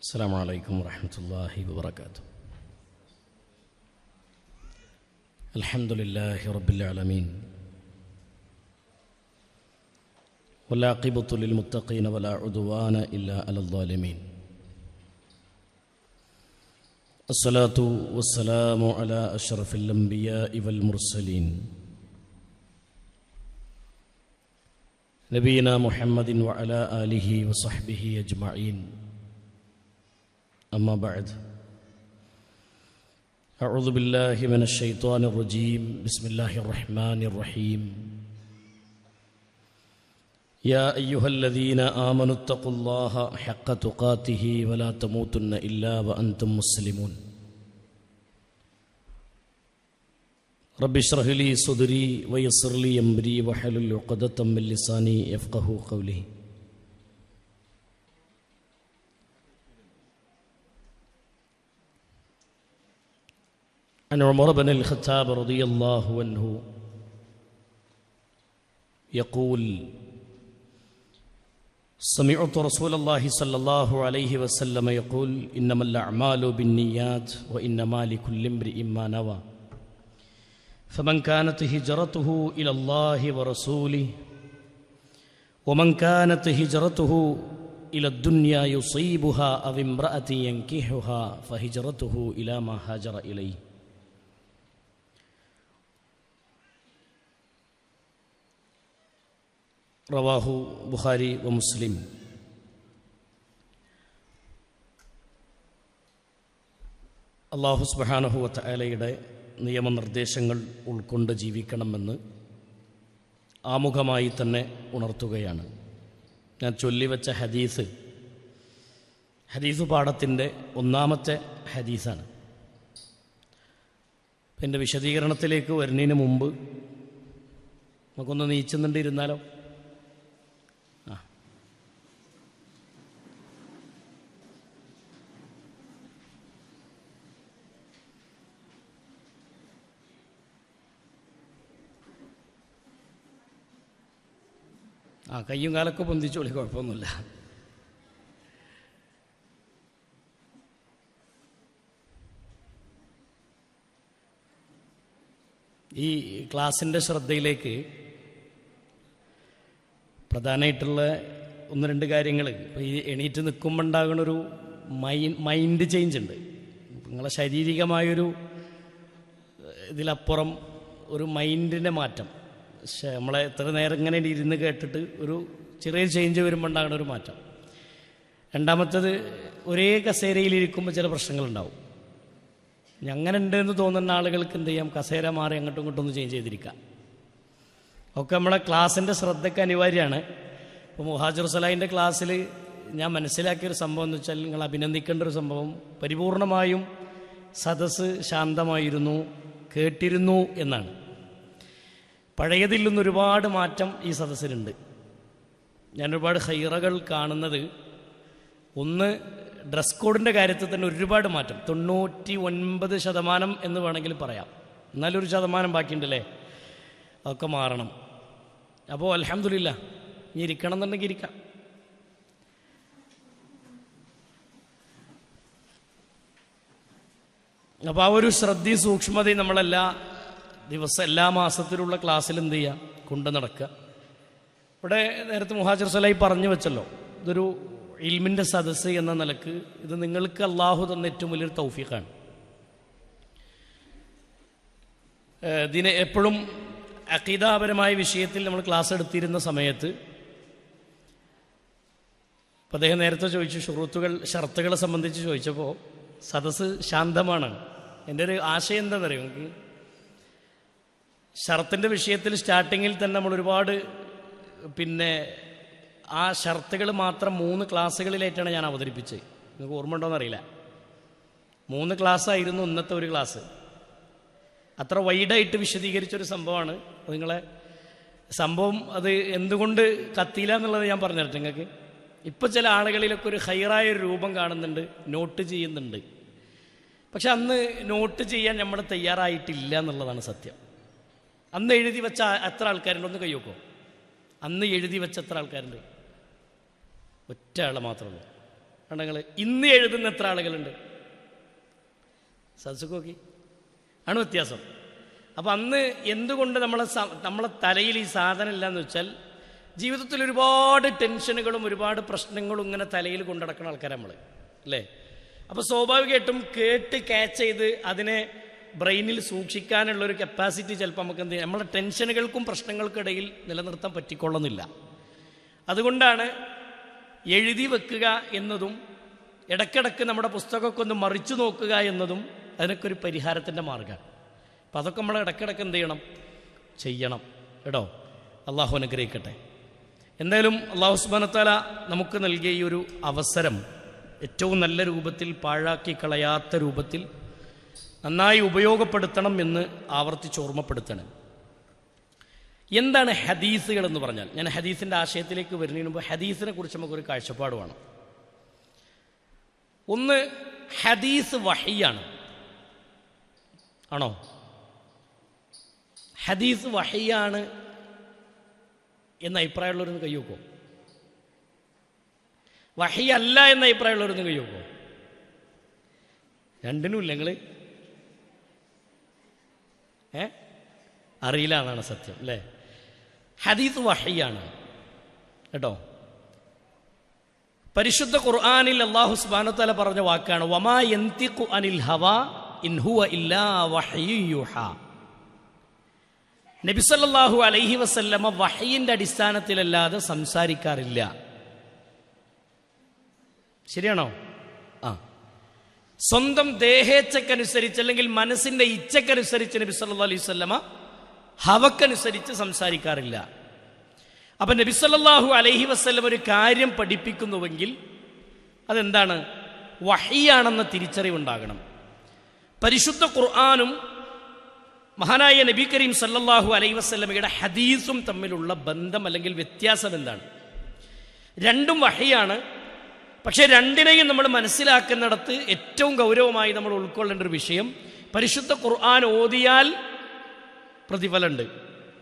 السلام عليكم ورحمة الله وبركاته. الحمد لله رب العالمين، والعاقبة للمتقين ولا عدوان إلا على الظالمين. الصلاة والسلام على أشرف الأنبياء والمرسلين نبينا محمد وعلى آله وصحبه أجمعين. أما بعد، أعوذ بالله من الشيطان الرجيم. بسم الله الرحمن الرحيم. يا أيها الذين آمنوا اتقوا الله حق تقاته ولا تموتن إلا وأنتم مسلمون. رب اشرح لي صدري ويسر لي أمري واحلل عقدة من لساني يفقهوا قولي. عن عمر بن الخطاب رضي الله عنه يقول: سمعت رسول الله صلى الله عليه وسلم يقول: إنما الأعمال بالنيات وإنما لكل امرئ ما نوى، فمن كانت هجرته إلى الله ورسوله ومن كانت هجرته إلى الدنيا يصيبها أو امرأة ينكحها فهجرته إلى ما هاجر إليه. റവാഹു ബുഖാരി വ മുസ്ലിം. അല്ലാഹു സുബ്ഹാനഹു വ തആലയുടെ നിയമനിർദ്ദേശങ്ങൾ ഉൾക്കൊണ്ട് ജീവിക്കണമെന്ന് ആമുഖമായി തന്നെ ഉണർത്തുകയാണ്. ഞാൻ ചൊല്ലിവെച്ച ഹദീസ് പാഠത്തിൻ്റെ ഒന്നാമത്തെ ഹദീസാണ്. എൻ്റെ വിശദീകരണത്തിലേക്ക് വരുന്നതിന് മുമ്പ് നമുക്കൊന്ന് നീച്ചുന്നുണ്ടിരുന്നാലോ? കയ്യും കാലൊക്കെ പൊന്തിച്ചോളി, കുഴപ്പമൊന്നുമില്ല. ഈ ക്ലാസിൻ്റെ ശ്രദ്ധയിലേക്ക് പ്രധാനമായിട്ടുള്ള ഒന്ന് രണ്ട് കാര്യങ്ങൾ. ഇപ്പോൾ ഈ എണീറ്റ് നിൽക്കുമ്പോൾ ഉണ്ടാകുന്നൊരു മൈൻഡ് ചേഞ്ച് ഉണ്ട്. നിങ്ങളെ ശാരീരികമായൊരു ഇതിലപ്പുറം ഒരു മൈൻഡിൻ്റെ മാറ്റം. പക്ഷേ നമ്മളെ എത്ര നേരം ഇങ്ങനെ ഇരുന്ന് കേട്ടിട്ട് ഒരു ചെറിയ ചേഞ്ച് വരുമ്പോൾ ഉണ്ടാകുന്ന ഒരു മാറ്റം. രണ്ടാമത്തത്, ഒരേ കസേരയിലിരിക്കുമ്പോൾ ചില പ്രശ്നങ്ങളുണ്ടാവും. അങ്ങനെ ഉണ്ടെന്ന് തോന്നുന്ന ആളുകൾക്ക് എന്ത് ചെയ്യാം, കസേര മാറി അങ്ങോട്ടും ഇങ്ങോട്ടും ഒന്ന് ചേഞ്ച് ചെയ്തിരിക്കാം. ഒക്കെ നമ്മളെ ക്ലാസ്സിൻ്റെ ശ്രദ്ധയ്ക്ക് അനിവാര്യമാണ്. ഇപ്പോൾ മുഹാജിർ സലാഹിൻ്റെ ക്ലാസ്സിൽ ഞാൻ മനസ്സിലാക്കിയൊരു സംഭവം എന്ന് വെച്ചാൽ, നിങ്ങൾ അഭിനന്ദിക്കേണ്ട ഒരു സംഭവം, പരിപൂർണമായും സദസ്സ് ശാന്തമായിരുന്നു, കേട്ടിരുന്നു എന്നാണ്. പഴയതിൽ നിന്ന് ഒരുപാട് മാറ്റം ഈ സദസ്സിലുണ്ട്. ഞാൻ ഒരുപാട് ഖൈറുകൾ കാണുന്നത്, ഒന്ന് ഡ്രസ് കോഡിൻ്റെ കാര്യത്തിൽ തന്നെ ഒരുപാട് മാറ്റം, 99% എന്ന് വേണമെങ്കിൽ പറയാം. എന്നാലും 1% ബാക്കിയുണ്ടല്ലേ, അതൊക്കെ മാറണം. അപ്പോൾ അൽഹംദുലില്ലാ, ഇനി ഇരിക്കണം എന്നുണ്ടെങ്കിൽ ഇരിക്കാം. അപ്പോൾ ആ ഒരു ശ്രദ്ധയും സൂക്ഷ്മതയും എല്ലാ മാസത്തിലുള്ള ക്ലാസ്സിൽ എന്ത് ചെയ്യുക, കൊണ്ടു നടക്കുക. ഇവിടെ നേരത്തെ മുഹാജിർ സലാഹി പറഞ്ഞു വെച്ചല്ലോ, ഇതൊരു ഇൽമിൻ്റെ സദസ്സ് എന്ന നിലക്ക് ഇത് നിങ്ങൾക്ക് അള്ളാഹു തന്ന ഏറ്റവും വലിയൊരു തൗഫീഖാണ്. ഇതിനെ എപ്പോഴും അഖീദാപരമായ വിഷയത്തിൽ നമ്മൾ ക്ലാസ് എടുത്തിരുന്ന സമയത്ത് ഇപ്പം അദ്ദേഹം നേരത്തെ ചോദിച്ചു, ഷർത്തുകളെ സംബന്ധിച്ച് ചോദിച്ചപ്പോൾ സദസ്സ് ശാന്തമാണ്. എൻ്റെ ഒരു ആശയം എന്താണെന്നറിയോ നമുക്ക്, ഷർത്തിൻ്റെ വിഷയത്തിൽ സ്റ്റാർട്ടിങ്ങിൽ തന്നെ നമ്മൾ ഒരുപാട് ആ ഷർത്തുകൾ മാത്രം 3 ക്ലാസ്സുകളിലായിട്ടാണ് ഞാൻ അവതരിപ്പിച്ചത്. നിങ്ങൾക്ക് ഓർമ്മ ഉണ്ടോയെന്നറിയില്ല. 3 ക്ലാസ്സായിരുന്നു ഇന്നത്തെ ഒരു ക്ലാസ്. അത്ര വൈഡായിട്ട് വിശദീകരിച്ചൊരു സംഭവമാണ്. നിങ്ങളെ സംഭവം അത് എന്തുകൊണ്ട് കത്തിയില്ല എന്നുള്ളത് ഞാൻ പറഞ്ഞു തരട്ടെ നിങ്ങൾക്ക്. ഇപ്പോൾ ചില ആളുകളിലൊക്കെ ഒരു ഹൈറായൊരു രൂപം കാണുന്നുണ്ട്, നോട്ട് ചെയ്യുന്നുണ്ട്. പക്ഷെ അന്ന് നോട്ട് ചെയ്യാൻ നമ്മൾ തയ്യാറായിട്ടില്ല എന്നുള്ളതാണ് സത്യം. അന്ന് എഴുതി വെച്ച എത്ര ആൾക്കാരുണ്ട്? ഒന്ന് കൈ വെക്കോ. അന്ന് എഴുതി വെച്ച എത്ര ആൾക്കാരുണ്ട്? ഒറ്റ ആളെ മാത്രമേ ഉള്ളൂ. ആണുങ്ങൾ ഇന്ന് എഴുതുന്ന എത്ര ആളുകളുണ്ട്? സദസ്സ് നോക്കി, ആണ് വ്യത്യാസം. അപ്പം അന്ന് എന്തുകൊണ്ട് നമ്മളെ തലയിൽ ഈ സാധനം ഇല്ലയെന്ന് വെച്ചാൽ ജീവിതത്തിൽ ഒരുപാട് ടെൻഷനുകളും ഒരുപാട് പ്രശ്നങ്ങളും ഇങ്ങനെ തലയിൽ കൊണ്ടുനടക്കുന്ന ആൾക്കാർ നമ്മൾ, അല്ലേ? അപ്പോൾ സ്വാഭാവികമായിട്ടും കേട്ട് ക്യാച്ച് ചെയ്ത് അതിനെ ബ്രെയിനിൽ സൂക്ഷിക്കാനുള്ളൊരു കപ്പാസിറ്റി ചിലപ്പോൾ നമുക്ക് എന്ത് ചെയ്യാം, നമ്മളെ ടെൻഷനുകൾക്കും പ്രശ്നങ്ങൾക്കും ഇടയിൽ നിലനിർത്താൻ പറ്റിക്കൊള്ളുന്നില്ല. അതുകൊണ്ടാണ് എഴുതി വെക്കുക എന്നതും ഇടയ്ക്കിടയ്ക്ക് നമ്മുടെ പുസ്തകമൊക്കെ ഒന്ന് മറിച്ചു നോക്കുക എന്നതും അതിനൊക്കെ ഒരു പരിഹാരത്തിൻ്റെ മാർഗ്ഗമാണ്. അപ്പം അതൊക്കെ നമ്മൾ ഇടയ്ക്കിടയ്ക്ക് എന്ത് ചെയ്യണം കേട്ടോ. അള്ളാഹു അനുഗ്രഹിക്കട്ടെ. എന്തായാലും അള്ളാഹു സുബ്ഹാനഹു വ തആല നമുക്ക് നൽകിയ ഈ ഒരു അവസരം ഏറ്റവും നല്ല രൂപത്തിൽ, പാഴാക്കി കളയാത്ത രൂപത്തിൽ നന്നായി ഉപയോഗപ്പെടുത്തണം എന്ന് ആവർത്തിച്ച് ഓർമ്മപ്പെടുത്തണം. എന്താണ് ഹദീസുകൾ എന്ന് പറഞ്ഞാൽ? ഞാൻ ഹദീസിൻ്റെ ആശയത്തിലേക്ക് വരുന്നതിന് മുമ്പ് ഹദീസിനെ കുറിച്ച് നമുക്കൊരു കാഴ്ചപ്പാട് വേണം. ഒന്ന്, ഹദീസ് വഹിയാണ്. ആണോ? ഹദീസ് വഹിയാണ് എന്ന അഭിപ്രായമുള്ളവരൊന്ന് കൈ വെക്കോ? വഹിയല്ല എന്ന അഭിപ്രായമുള്ളവരൊന്ന് കൈ വെക്കോ? രണ്ടിനുമില്ല നിങ്ങൾ? അറിയില്ല എന്നാണ് സത്യം, അല്ലേ? ഹദീസ് വഹിയാണ് കേട്ടോ. പരിശുദ്ധ ഖുർആനിൽ അല്ലാഹു സുബ്ഹാനഹു വ തആല പറഞ്ഞ വാക്കാണ് വമാ യന്തിഖു അനിൽ ഹവാ ഇൻ ഹുവ ഇല്ലാ വഹ്യു യുഹാ. നബി സല്ലല്ലാഹു അലൈഹി വസല്ലമ വഹയിന്റെ അടിസ്ഥാനത്തിലല്ലാതെ സംസാരിക്കാറില്ല. ശരിയാണോ? സ്വന്തം ദേഹേച്ഛക്കനുസരിച്ച് അല്ലെങ്കിൽ മനസ്സിന്റെ ഇച്ഛക്കനുസരിച്ച് നബി സല്ലല്ലാഹു അലൈഹി വസല്ലമ ഹവക്കനുസരിച്ച് സംസാരിക്കാറില്ല. അപ്പം നബി സല്ലല്ലാഹു അലൈഹി വസല്ലം ഒരു കാര്യം പഠിപ്പിക്കുന്നുവെങ്കിൽ അതെന്താണ്? വഹിയാണെന്ന തിരിച്ചറിവുണ്ടാകണം. പരിശുദ്ധ ഖുർആനും മഹാനായ നബി കരീം സല്ലല്ലാഹു അലൈഹി വസല്ലമയുടെ ഹദീസും തമ്മിലുള്ള ബന്ധം അല്ലെങ്കിൽ വ്യത്യാസം എന്താണ്? രണ്ടും വഹിയാണ്. പക്ഷേ രണ്ടിനെയും നമ്മൾ മനസ്സിലാക്കുന്നിടത്ത് ഏറ്റവും ഗൗരവമായി നമ്മൾ ഉൾക്കൊള്ളേണ്ട ഒരു വിഷയം, പരിശുദ്ധ ഖുർആൻ ഓതിയാൽ പ്രതിഫലമുണ്ട്,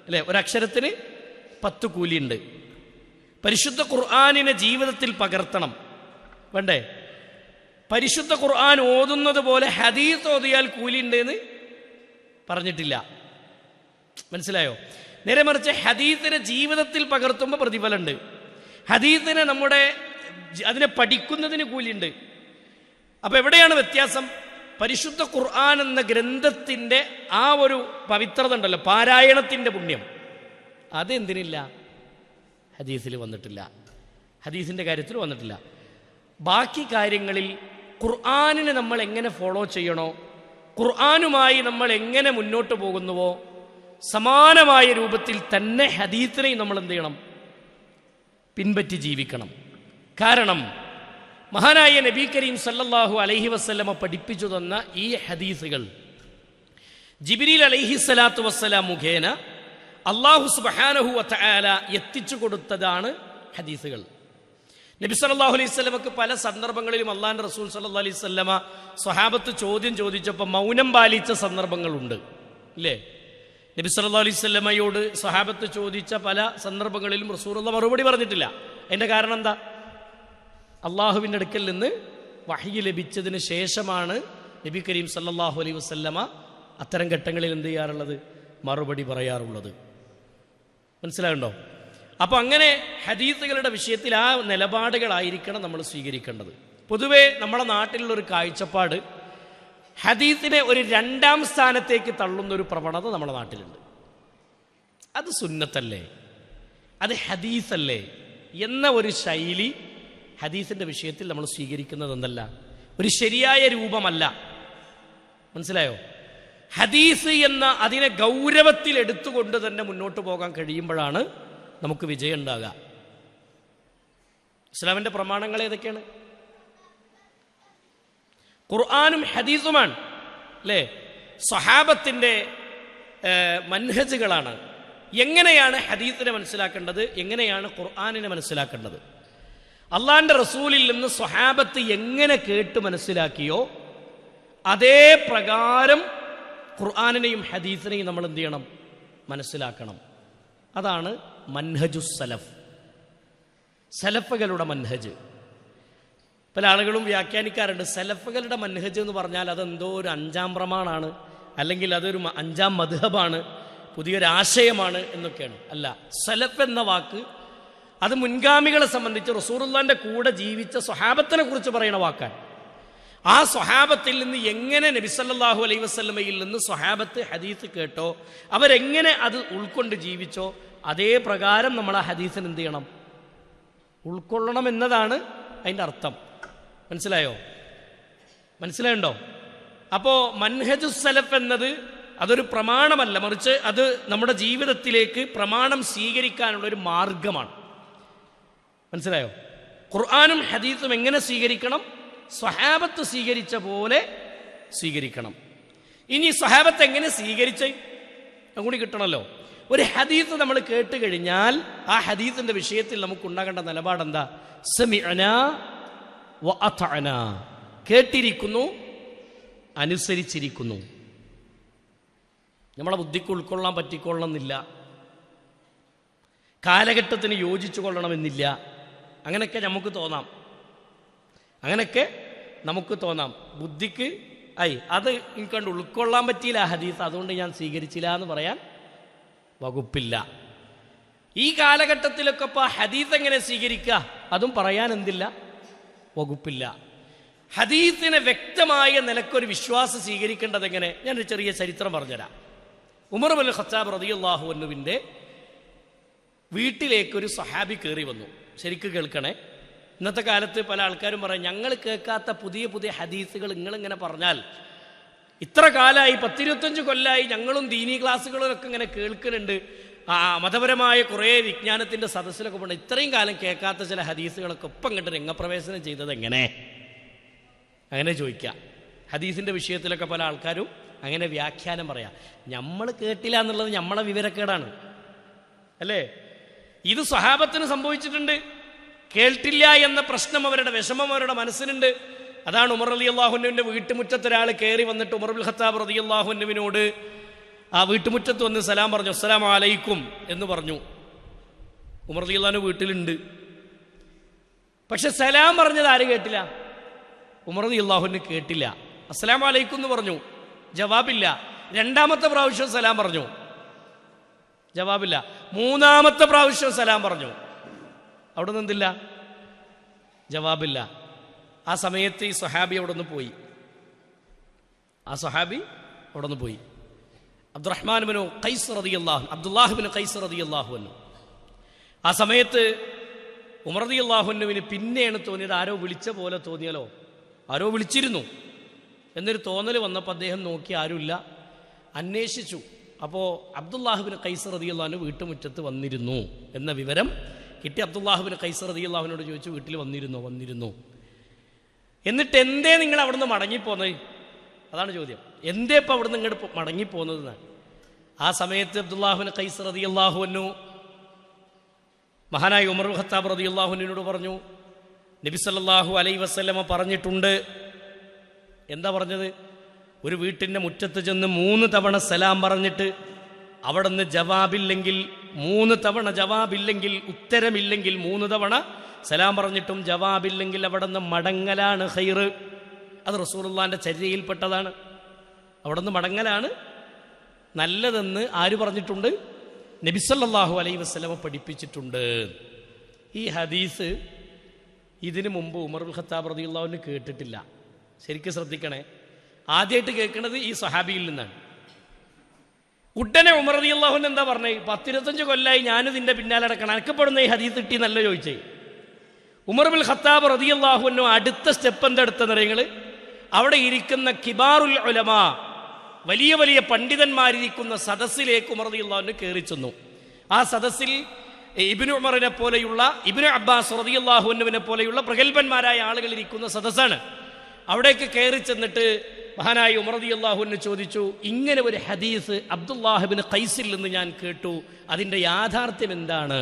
അല്ലേ? ഒരക്ഷരത്തിന് 10 കൂലിയുണ്ട്. പരിശുദ്ധ ഖുർആനിനെ ജീവിതത്തിൽ പകർത്തണം, വേണ്ടേ? പരിശുദ്ധ ഖുർആൻ ഓതുന്നത് പോലെ ഹദീസ് ഓതിയാൽ കൂലിയുണ്ട് എന്ന് പറഞ്ഞിട്ടില്ല. മനസ്സിലായോ? നേരെ മറിച്ച് ഹദീസിനെ ജീവിതത്തിൽ പകർത്തുമ്പോൾ പ്രതിഫലമുണ്ട്. ഹദീസിനെ അതിനെ പഠിക്കുന്നതിന് കൂലിയുണ്ട്. അപ്പം എവിടെയാണ് വ്യത്യാസം? പരിശുദ്ധ ഖുർആൻ എന്ന ഗ്രന്ഥത്തിൻ്റെ ആ ഒരു പവിത്രത ഉണ്ടല്ലോ, പാരായണത്തിൻ്റെ പുണ്യം, അതെന്തിനില്ല? ഹദീസിൽ വന്നിട്ടില്ല, ഹദീസിൻ്റെ കാര്യത്തിൽ വന്നിട്ടില്ല. ബാക്കി കാര്യങ്ങളിൽ ഖുർആനിനെ നമ്മൾ എങ്ങനെ ഫോളോ ചെയ്യണോ, ഖുർആനുമായി നമ്മൾ എങ്ങനെ മുന്നോട്ട് പോകുന്നുവോ സമാനമായ രൂപത്തിൽ തന്നെ ഹദീസിനെയും നമ്മൾ എന്ത് ചെയ്യണം? പിൻപറ്റി ജീവിക്കണം. കാരണം മഹാനായ നബി കരീം സല്ലല്ലാഹു അലൈഹി വസല്ലമ പഠിപ്പിച്ചു തന്ന ഈ ഹദീസുകൾ ജിബ്രീൽ അലൈഹിസ്സലാത്തു വസ്സലാം മുഖേന അല്ലാഹു സുബ്ഹാനഹു വ തആല എത്തിച്ചു കൊടുത്തതാണ് ഹദീസുകൾ. നബി സല്ലല്ലാഹു അലൈഹി വസല്ലമക്ക് പല സന്ദർഭങ്ങളിലും അല്ലാഹുവിൻ്റെ റസൂൽ സല്ലല്ലാഹു അലൈഹി വസല്ലമ സ്വഹാബത്ത് ചോദ്യം ചോദിച്ചപ്പോൾ മൗനം പാലിച്ച സന്ദർഭങ്ങളുണ്ട്, ഇല്ലേ? നബി സല്ലല്ലാഹു അലൈഹി വസല്ലമയോട് സ്വഹാബത്ത് ചോദിച്ച പല സന്ദർഭങ്ങളിലും റസൂലുള്ളാഹി മറുപടി പറഞ്ഞിട്ടില്ല. അതിൻ്റെ കാരണം എന്താ? അള്ളാഹുവിൻ്റെ അടുക്കൽ നിന്ന് വഹ്യ് ലഭിച്ചതിന് ശേഷമാണ് നബി കരീം സല്ലല്ലാഹു അലൈഹി വസല്ലമ അത്തരം ഘട്ടങ്ങളിൽ എന്ത് ചെയ്യാറുള്ളത്? മറുപടി പറയാറുള്ളത്. മനസ്സിലാകുന്നുണ്ടോ? അപ്പോൾ അങ്ങനെ ഹദീസുകളുടെ വിഷയത്തിൽ ആ നിലപാടുകളായിരിക്കണം നമ്മൾ സ്വീകരിക്കേണ്ടത്. പൊതുവേ നമ്മുടെ നാട്ടിലുള്ളൊരു കാഴ്ചപ്പാട് ഹദീസിനെ ഒരു 2ാം സ്ഥാനത്തേക്ക് തള്ളുന്നൊരു പ്രവണത നമ്മുടെ നാട്ടിലുണ്ട്. അത് സുന്നത്തല്ലേ, അത് ഹദീസല്ലേ എന്ന ഒരു ശൈലി ഹദീസിൻ്റെ വിഷയത്തിൽ നമ്മൾ സ്വീകരിക്കുന്നത് എന്തല്ല, ഒരു ശരിയായ രൂപമല്ല. മനസ്സിലായോ? ഹദീസ് എന്ന അതിനെ ഗൗരവത്തിൽ എടുത്തുകൊണ്ട് തന്നെ മുന്നോട്ട് പോകാൻ കഴിയുമ്പോഴാണ് നമുക്ക് വിജയം ഉണ്ടാകുക. ഇസ്ലാമിൻ്റെ പ്രമാണങ്ങൾ ഏതൊക്കെയാണ്? ഖുർആനും ഹദീസുമാണ്, അല്ലേ? സ്വഹാബത്തിൻ്റെ മൻഹജുകളാണ്. എങ്ങനെയാണ് ഹദീസിനെ മനസ്സിലാക്കേണ്ടത്, എങ്ങനെയാണ് ഖുർആനിനെ മനസ്സിലാക്കേണ്ടത്? അള്ളാഹിൻ്റെ റസൂലിൽ നിന്ന് സ്വഹാബത്ത് എങ്ങനെ കേട്ട് മനസ്സിലാക്കിയോ അതേ പ്രകാരം ഖുർആനിനെയും ഹദീസിനെയും നമ്മൾ എന്ത് ചെയ്യണം? മനസ്സിലാക്കണം. അതാണ് മൻഹജു സലഫ്, സലഫുകളുടെ മൻഹജ്. പല ആളുകളും വ്യാഖ്യാനിക്കാറുണ്ട് സലഫുകളുടെ മൻഹജ് എന്ന് പറഞ്ഞാൽ അതെന്തോ ഒരു 5-ാം പ്രമാണാണ്, അല്ലെങ്കിൽ അതൊരു 5-ാം മദ്ഹബാണ്, പുതിയൊരാശയമാണ് എന്നൊക്കെയാണ്. അല്ല, സലഫ് എന്ന വാക്ക് അത് മുൻഗാമികളെ സംബന്ധിച്ച് റസൂലുള്ളാഹിന്റെ കൂടെ ജീവിച്ച സ്വഹാബത്തിനെ കുറിച്ച് പറയുന്ന വാക്കാണ്. ആ സ്വഹാബത്തിൽ നിന്ന് എങ്ങനെ നബി സല്ലല്ലാഹു അലൈഹി വസല്ലമയിൽ നിന്ന് സ്വഹാബത്ത് ഹദീസ് കേട്ടോ, അവരെങ്ങനെ അത് ഉൾക്കൊണ്ട് ജീവിച്ചോ, അതേ പ്രകാരം നമ്മൾ ആ ഹദീസിന് എന്ത് ചെയ്യണം? ഉൾക്കൊള്ളണം എന്നതാണ് അതിൻ്റെ അർത്ഥം. മനസ്സിലായോ? മനസ്സിലായുണ്ടോ? അപ്പോൾ മൻഹജുസ് സലഫ് എന്നത് അതൊരു പ്രമാണമല്ല, മറിച്ച് അത് നമ്മുടെ ജീവിതത്തിലേക്ക് പ്രമാണം സ്വീകരിക്കാനുള്ള ഒരു മാർഗമാണ്. മനസ്സിലായോ? ഖുർആനും ഹദീസും എങ്ങനെ സ്വീകരിക്കണം? സ്വഹാബത്ത് സ്വീകരിച്ച പോലെ സ്വീകരിക്കണം. ഇനി സ്വഹാബത്ത് എങ്ങനെ സ്വീകരിച്ച് കൂടി കിട്ടണമല്ലോ. ഒരു ഹദീസ് നമ്മൾ കേട്ട് കഴിഞ്ഞാൽ ആ ഹദീസിന്റെ വിഷയത്തിൽ നമുക്കുണ്ടാകേണ്ട നിലപാടെന്താ? സമിഅനാ വ അതഅനാ, കേട്ടിരിക്കുന്നു, അനുസരിച്ചിരിക്കുന്നു. നമ്മളെ ബുദ്ധിക്ക് ഉൾക്കൊള്ളാൻ പറ്റിക്കൊള്ളണമെന്നില്ല, കാലഘട്ടത്തിന് യോജിച്ചു കൊള്ളണമെന്നില്ല. അങ്ങനെയൊക്കെ നമുക്ക് തോന്നാം. ബുദ്ധിക്ക് അത് എനിക്കണ്ട് ഉൾക്കൊള്ളാൻ പറ്റിയില്ല ആ ഹദീസ്, അതുകൊണ്ട് ഞാൻ സ്വീകരിച്ചില്ല എന്ന് പറയാൻ വകുപ്പില്ല. ഈ കാലഘട്ടത്തിലൊക്കെ ഇപ്പോൾ ഹദീസ് എങ്ങനെ സ്വീകരിക്കുക അതും പറയാൻ എന്തില്ല, വകുപ്പില്ല. ഹദീസിനെ വ്യക്തമായ നിലക്കൊരു വിശ്വാസം സ്വീകരിക്കേണ്ടത് എങ്ങനെ? ഞാനൊരു ചെറിയ ചരിത്രം പറഞ്ഞുതരാം. ഉമർ ഇബ്നുൽ ഖത്താബ് റളിയല്ലാഹു അൻഹുവിൻ്റെ വീട്ടിലേക്കൊരു സഹാബി കയറി വന്നു. ശരിക്കും കേൾക്കണേ. ഇന്നത്തെ കാലത്ത് പല ആൾക്കാരും പറയും, ഞങ്ങൾ കേൾക്കാത്ത പുതിയ പുതിയ ഹദീസുകൾ നിങ്ങളിങ്ങനെ പറഞ്ഞാൽ, ഇത്ര കാലമായി 10-25 കൊല്ലമായി ഞങ്ങളും ദീനീ ക്ലാസ്സുകളൊക്കെ ഇങ്ങനെ കേൾക്കുന്നുണ്ട്, മതപരമായ കുറേ വിജ്ഞാനത്തിൻ്റെ സദസ്സിലൊക്കെ പോകണം, ഇത്രയും കാലം കേൾക്കാത്ത ചില ഹദീസുകളൊക്കെ ഇപ്പം കണ്ട് രംഗപ്രവേശനം ചെയ്തത് എങ്ങനെ? അങ്ങനെ ചോദിക്കാം. ഹദീസിൻ്റെ വിഷയത്തിലൊക്കെ പല ആൾക്കാരും അങ്ങനെ വ്യാഖ്യാനം പറയാം. നമ്മൾ കേട്ടില്ല എന്നുള്ളത് നമ്മളെ വിവരക്കേടാണ്, അല്ലേ? ഇത് സ്വഹാബത്തിന് സംഭവിച്ചിട്ടുണ്ട്. കേട്ടില്ല എന്ന പ്രശ്നം, അവരുടെ വിഷമം അവരുടെ മനസ്സിലുണ്ട്. അതാണ് ഉമർ റളിയല്ലാഹു അൻഹുവിൻ്റെ വീട്ടുമുറ്റത്ത് ഒരാൾ കയറി വന്നിട്ട് ഉമർ ഇബ്നുൽ ഖത്താബ് റളിയല്ലാഹു അൻഹുവിനോട് ആ വീട്ടുമുറ്റത്ത് വന്ന് സലാം പറഞ്ഞു. അസ്സലാമു അലൈക്കും എന്ന് പറഞ്ഞു. ഉമർ റളിയല്ലാഹു അൻഹു വീട്ടിലുണ്ട്. പക്ഷെ സലാം പറഞ്ഞത് ആര് കേട്ടില്ല? ഉമർ റളിയല്ലാഹു അൻഹു കേട്ടില്ല. അസ്സലാമു അലൈക്കും എന്ന് പറഞ്ഞു, ജവാബില്ല. രണ്ടാമത്തെ പ്രാവശ്യം സലാം പറഞ്ഞു, ജവാബില്ല. മൂന്നാമത്തെ പ്രാവശ്യം സലാം പറഞ്ഞു, അവിടെ നിന്ന് എന്തില്ല, ജവാബില്ല. ആ സമയത്ത് ഈ സ്വഹാബി അവിടെ നിന്ന് പോയി. അബ്ദുല്ലാഹ് ഇബ്നു ഖൈസ് റളിയല്ലാഹു അൻഹു. ആ സമയത്ത് ഉമർ റളിയല്ലാഹു അൻഹുവിന് പിന്നെയാണ് തോന്നിയത്, ആരോ വിളിച്ച പോലെ തോന്നിയാലോ, ആരോ വിളിച്ചിരുന്നു എന്നൊരു തോന്നൽ വന്നപ്പോൾ അദ്ദേഹം നോക്കി, ആരുമില്ല. അന്വേഷിച്ചു. അപ്പോൾ അബ്ദുല്ലാഹ് ഇബ്നു ഖൈസ് റളിയല്ലാഹു അൻഹു വീട്ടുമുറ്റത്ത് വന്നിരുന്നു എന്ന വിവരം കിട്ടി. അബ്ദുല്ലാഹ് ഇബ്നു ഖൈസ് റളിയല്ലാഹു അൻഹുവിനോട് ചോദിച്ചു, വീട്ടിൽ വന്നിരുന്നു. എന്നിട്ട് എന്തേ നിങ്ങൾ അവിടുന്ന് മടങ്ങിപ്പോന്നത്? അതാണ് ചോദ്യം. എന്തേ ഇപ്പം അവിടുന്ന് ഇങ്ങോട്ട് മടങ്ങിപ്പോകുന്നത്? ആ സമയത്ത് അബ്ദുല്ലാഹ് ഇബ്നു ഖൈസ് റളിയല്ലാഹു അൻഹു മഹാനായ ഉമർ ഇബ്നുൽ ഖത്താബ് റളിയല്ലാഹു അൻഹുവിനോട് പറഞ്ഞു, നബി സല്ലല്ലാഹു അലൈഹി വസല്ലമ പറഞ്ഞിട്ടുണ്ട്. എന്താ പറഞ്ഞത്? ഒരു വീട്ടിൻ്റെ മുറ്റത്ത് ചെന്ന് 3 തവണ സലാം പറഞ്ഞിട്ട് അവിടെ നിന്ന് ജവാബില്ലെങ്കിൽ, 3 തവണ ജവാബില്ലെങ്കിൽ, ഉത്തരമില്ലെങ്കിൽ 3 തവണ സലാം പറഞ്ഞിട്ടും ജവാബില്ലെങ്കിൽ അവിടെ നിന്ന് മടങ്ങലാണ് ഖൈറ്. അത് റസൂലുള്ളാഹിന്റെ ചര്യയിൽപ്പെട്ടതാണ്. അവിടെ നിന്ന് മടങ്ങലാണ് നല്ലതെന്ന് ആര് പറഞ്ഞിട്ടുണ്ട്? നബി സല്ലല്ലാഹു അലൈഹി വസല്ലമ പഠിപ്പിച്ചിട്ടുണ്ട്. ഈ ഹദീസ് ഇതിനു മുമ്പ് ഉമർ ഇബ്നുൽ ഖത്താബ് റളിയല്ലാഹു അൻഹു കേട്ടിട്ടില്ല. ശരിക്കും ശ്രദ്ധിക്കണേ. ആദ്യമായിട്ട് കേൾക്കുന്നത് ഈ സഹാബിയിൽ നിന്നാണ്. ഉടനെ ഉമർ റളിയല്ലാഹു അൻഹു എന്താ പറഞ്ഞത്? 10-25 കൊല്ലമായി ഞാനും ഇതിൻ്റെ പിന്നാലെ നടക്കണം, അനക്കപ്പെടുന്ന ഈ ഹദീസ് കിട്ടി നല്ല ചോദിച്ചേ. ഉമർ ഇബ്നുൽ ഖത്താബ് റളിയല്ലാഹു അൻഹു അടുത്ത സ്റ്റെപ്പ് എന്താ എടുത്തെന്ന് നിങ്ങൾ? അവിടെ ഇരിക്കുന്ന കിബാറുൽ ഉലമാ, വലിയ വലിയ പണ്ഡിതന്മാരിരിക്കുന്ന സദസ്സിലേക്ക് ഉമർ റളിയല്ലാഹു അൻഹു കയറി ചെന്നു. ആ സദസ്സിൽ ഇബ്നു ഉമറിനെ പോലെയുള്ള, ഇബ്നു അബ്ബാസ് റളിയല്ലാഹു അൻഹുവിനെ പോലെയുള്ള പ്രഗത്ഭന്മാരായ ആളുകൾ ഇരിക്കുന്ന സദസ്സാണ്. അവിടേക്ക് കയറി ചെന്നിട്ട് മഹാനായ ഉമർ റളിയല്ലാഹു അൻഹു ചോദിച്ചു, ഇങ്ങനെ ഒരു ഹദീസ് അബ്ദുല്ലാഹ് ഇബ്നു ഖൈസിൽ നിന്ന് ഞാൻ കേട്ടു, അതിൻ്റെ യാഥാർത്ഥ്യം എന്താണ്?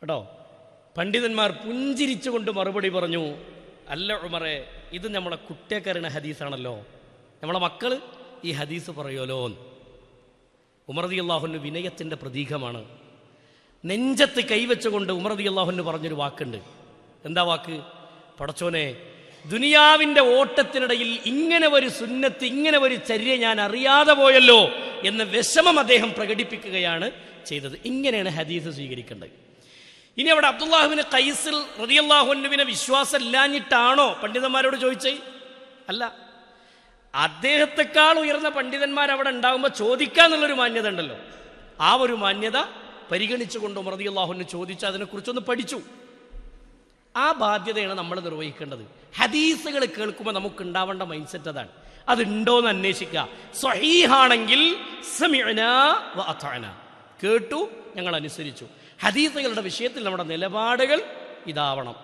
കേട്ടോ, പണ്ഡിതന്മാർ പുഞ്ചിരിച്ചുകൊണ്ട് മറുപടി പറഞ്ഞു, അല്ല ഉമറെ, ഇത് നമ്മളെ കുട്ടിയക്കറിണ ഹദീസാണല്ലോ, നമ്മളെ മക്കൾ ഈ ഹദീസ് പറയുമല്ലോ. ഉമർ റളിയല്ലാഹു അൻഹു വിനയത്തിൻ്റെ പ്രതീകമാണ്. നെഞ്ചത്ത് കൈവച്ചുകൊണ്ട് ഉമർ റളിയല്ലാഹു അൻഹു പറഞ്ഞൊരു വാക്കുണ്ട്. എന്താ വാക്ക്? പടച്ചോനെ, ദുനിയാവിൻ്റെ ഓട്ടത്തിനിടയിൽ ഇങ്ങനെ ഒരു സുന്നത്ത്, ഇങ്ങനെ ഒരു ചര്യ ഞാൻ അറിയാതെ പോയല്ലോ എന്ന വിഷമം അദ്ദേഹം പ്രകടിപ്പിക്കുകയാണ് ചെയ്തത്. ഇങ്ങനെയാണ് ഹദീസ് സ്വീകരിക്കേണ്ടത്. ഇനി അവിടെ അബ്ദുല്ലാഹിബ്നു ഖൈസ് റളിയല്ലാഹു അൻഹുവിനെ വിശ്വാസം ഇല്ലാഞ്ഞിട്ടാണോ പണ്ഡിതന്മാരോട് ചോദിച്ചത്? അല്ല, അദ്ദേഹത്തെക്കാൾ ഉയർന്ന പണ്ഡിതന്മാർ അവിടെ ഉണ്ടാകുമ്പോൾ ചോദിക്കാന്നുള്ളൊരു മാന്യത ഉണ്ടല്ലോ, ആ ഒരു മാന്യത പരിഗണിച്ചുകൊണ്ട് ഉമർ റളിയല്ലാഹു അൻഹു ചോദിച്ച് അതിനെക്കുറിച്ചൊന്ന് പഠിച്ചു. ആ ബാധ്യതയാണ് നമ്മൾ നിർവഹിക്കേണ്ടത്. ഹദീസുകൾ കേൾക്കുമ്പോൾ നമുക്ക് ഉണ്ടാവേണ്ട മൈൻഡ് സെറ്റ് അതാണ്. അതുണ്ടോയെന്ന് അന്വേഷിക്കുക. സ്വഹീഹാണെങ്കിൽ സമിഅനാ വ അതഅനാ, കേട്ടു, ഞങ്ങൾ അനുസരിച്ചു. ഹദീസുകളുടെ വിഷയത്തിൽ നമ്മുടെ നിലപാടുകൾ ഇതാവണം.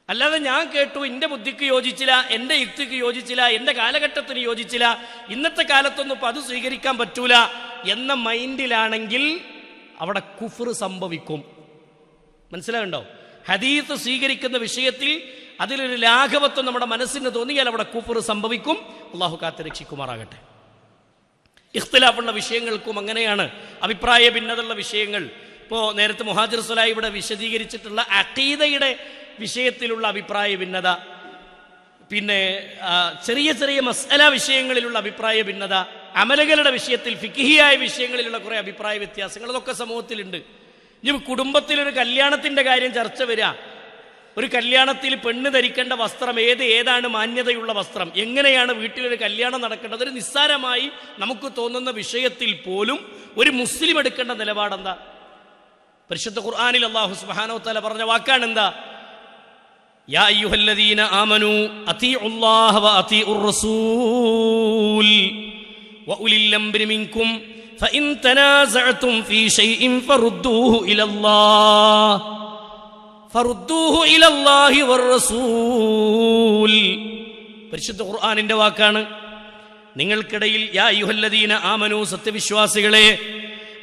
അല്ലാതെ ഞാൻ കേട്ടു, എൻ്റെ ബുദ്ധിക്ക് യോജിച്ചില്ല, എൻ്റെ യുക്തിക്ക് യോജിച്ചില്ല, എൻ്റെ കാലഘട്ടത്തിന് യോജിച്ചില്ല, ഇന്നത്തെ കാലത്തൊന്നും ഇപ്പം അത് സ്വീകരിക്കാൻ പറ്റൂല എന്ന മൈൻഡിലാണെങ്കിൽ അവിടെ കുഫ്ർ സംഭവിക്കും. മനസ്സിലാകണ്ടോ? ഹദീസ് സ്വീകരിക്കുന്ന വിഷയത്തിൽ അതിലൊരു ലാഘവത്വം നമ്മുടെ മനസ്സിന് തോന്നിയാൽ അവിടെ കുഫ്ർ സംഭവിക്കും. അള്ളാഹു കാത്ത് രക്ഷിക്കുമാറാകട്ടെ. ഇഖ്തിലാഫുള്ള വിഷയങ്ങൾക്കും അങ്ങനെയാണ്. അഭിപ്രായ ഭിന്നതയുള്ള വിഷയങ്ങൾ, ഇപ്പോൾ നേരത്തെ മുഹാജിർ സ്വലാഹി ഇവിടെ വിശദീകരിച്ചിട്ടുള്ള അഖീദയുടെ വിഷയത്തിലുള്ള അഭിപ്രായ ഭിന്നത, പിന്നെ ചെറിയ ചെറിയ മസ്അല വിഷയങ്ങളിലുള്ള അഭിപ്രായ ഭിന്നത, അമലുകളുടെ വിഷയത്തിൽ ഫിഖ്ഹിയായ വിഷയങ്ങളിലുള്ള കുറേ അഭിപ്രായ വ്യത്യാസങ്ങൾ, അതൊക്കെ സമൂഹത്തിലുണ്ട്. ഇനി കുടുംബത്തിലൊരു കല്യാണത്തിൻ്റെ കാര്യം ചർച്ച വരിക, ഒരു കല്യാണത്തിൽ പെണ്ണ് ധരിക്കേണ്ട വസ്ത്രം ഏതാണ് മാന്യതയുള്ള വസ്ത്രം, എങ്ങനെയാണ് വീട്ടിലൊരു കല്യാണം നടക്കേണ്ടത്, ഒരു നിസ്സാരമായി നമുക്ക് തോന്നുന്ന വിഷയത്തിൽ പോലും ഒരു മുസ്ലിം എടുക്കേണ്ട നിലപാടെന്താ? പരിശുദ്ധ ഖുർആനിൽ അല്ലാഹു സുബ്ഹാനഹു വ തആല പറഞ്ഞ വാക്കാണ് എന്താ? യാ അയ്യുഹല്ലദീന ആമനൂ അതീഉല്ലാഹ വ അതീഉർ റസൂൽ വഉലിൽ അംരി മിൻകും ഫഇൻ തനാസഅതും ഫീ ശൈഇൻ ഫറുദ്ദൂഹു ഇലല്ലാഹി വർ റസൂൽ. പരിശുദ്ധ ഖുർആനിന്റെ വാക്കാണ്. നിങ്ങൾക്കിടയിൽ യാ അയ്യുഹല്ലദീന ആമനൂ, സത്യവിശ്വാസികളെ,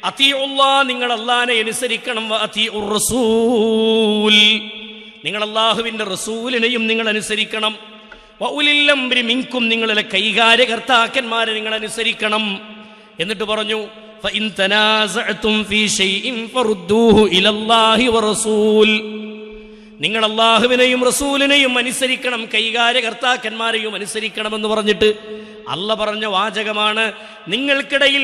അതീഉല്ലാഹ്, നിങ്ങൾ അല്ലാഹുവിനെ അനുസരിക്കണം, വ അതീഉർ റസൂൽ, നിങ്ങൾ അല്ലാഹുവിന്റെ റസൂലിനെയും നിങ്ങൾ അനുസരിക്കണം, വ ഉലിൽ അംരി മിൻകും, നിങ്ങളിലെ കൈകാര്യകർത്താക്കന്മാരെ നിങ്ങൾ അനുസരിക്കണം. എന്നിട്ട് പറഞ്ഞു ഫഇൻ തനാസഅതും ഫീ ശൈഇൻ ഫറുദ്ദൂഹു ഇലല്ലാഹി വ റസൂൽ, നിങ്ങൾ അല്ലാഹുവിനെയും റസൂലിനെയും അനുസരിക്കണം, കൈകാര്യകർത്താക്കന്മാരെയും അനുസരിക്കണമെന്ന് പറഞ്ഞിട്ട് അല്ലാഹ് പറഞ്ഞ വാചകമാണ്, നിങ്ങൾക്കിടയിൽ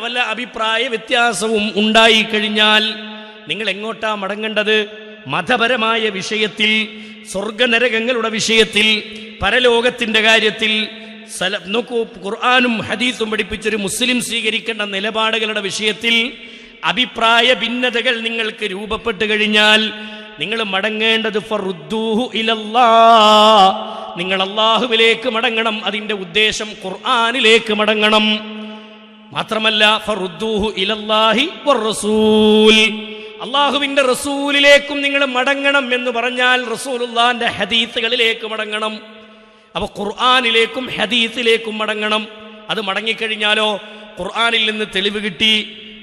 വല്ല അഭിപ്രായ വ്യത്യാസവും ഉണ്ടായിക്കഴിഞ്ഞാൽ നിങ്ങൾ എങ്ങോട്ടാ മടങ്ങേണ്ടത്? മതപരമായ വിഷയത്തിൽ, സ്വർഗനരകങ്ങളുടെ വിഷയത്തിൽ, പരലോകത്തിന്റെ കാര്യത്തിൽ നോക്കൂ, ഖുർആനും ഹദീസും പഠിപ്പിച്ചൊരു മുസ്ലിം സ്വീകരിക്കേണ്ട നിലപാടുകളുടെ വിഷയത്തിൽ അഭിപ്രായ ഭിന്നതകൾ നിങ്ങൾക്ക് രൂപപ്പെട്ടു കഴിഞ്ഞാൽ നിങ്ങൾ മടങ്ങേണ്ടത് ഫറുദ്ദൂഹു ഇലല്ലാഹ്, നിങ്ങൾ അല്ലാഹുവിലേക്ക് മടങ്ങണം. അതിന്റെ ഉദ്ദേശം ഖുർആനിലേക്ക് മടങ്ങണം. മാത്രമല്ല ഫറുദ്ദൂഹു ഇലല്ലാഹി വർ റസൂൽ, അല്ലാഹുവിന്റെ റസൂലിലേക്കും നിങ്ങൾ മടങ്ങണം എന്ന് പറഞ്ഞാൽ റസൂലുള്ളാഹിന്റെ ഹദീസുകളിലേക്ക് മടങ്ങണം. അപ്പൊ ഖുർആനിലേക്കും ഹദീസിലേക്കും മടങ്ങണം. അത് മടങ്ങിക്കഴിഞ്ഞാലോ ഖുർആനിൽ നിന്ന് തെളിവ് കിട്ടി,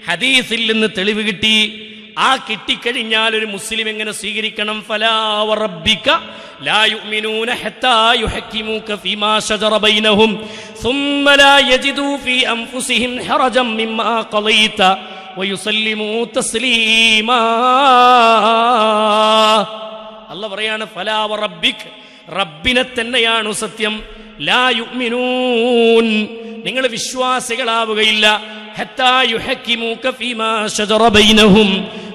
ഹദീസിൽ നിന്ന് തെളിവ് കിട്ടി. ആ കിട്ടിക്കഴിഞ്ഞാൽ ഒരു മുസ്ലിം എങ്ങനെ സ്വീകരിക്കണം? ഫലാ വറബ്ബിക ലാ യുഅ്മിനൂന ഹത്താ യുഹക്കിമൂക ഫീമാ ശജറ ബൈനഹും സുമ്മ ലാ യജിദൂ ഫീ അൻഫുസിഹിം ഹറജം മിമ്മാ ഖളൈത വയുസല്ലിമൂ തസ്ലീമാ. അല്ലാഹ് പറയാണ് ഫലാ വറബ്ബിക, റബ്ബിനെ തന്നെയാണ് സത്യം, ലാ യുഅ്മിനൂൻ, നിങ്ങൾ വിശ്വാസികളാവുകയില്ല, ഹത്താ യുഹക്കിമൂക ഫീമാ ശജറ ബൈനഹും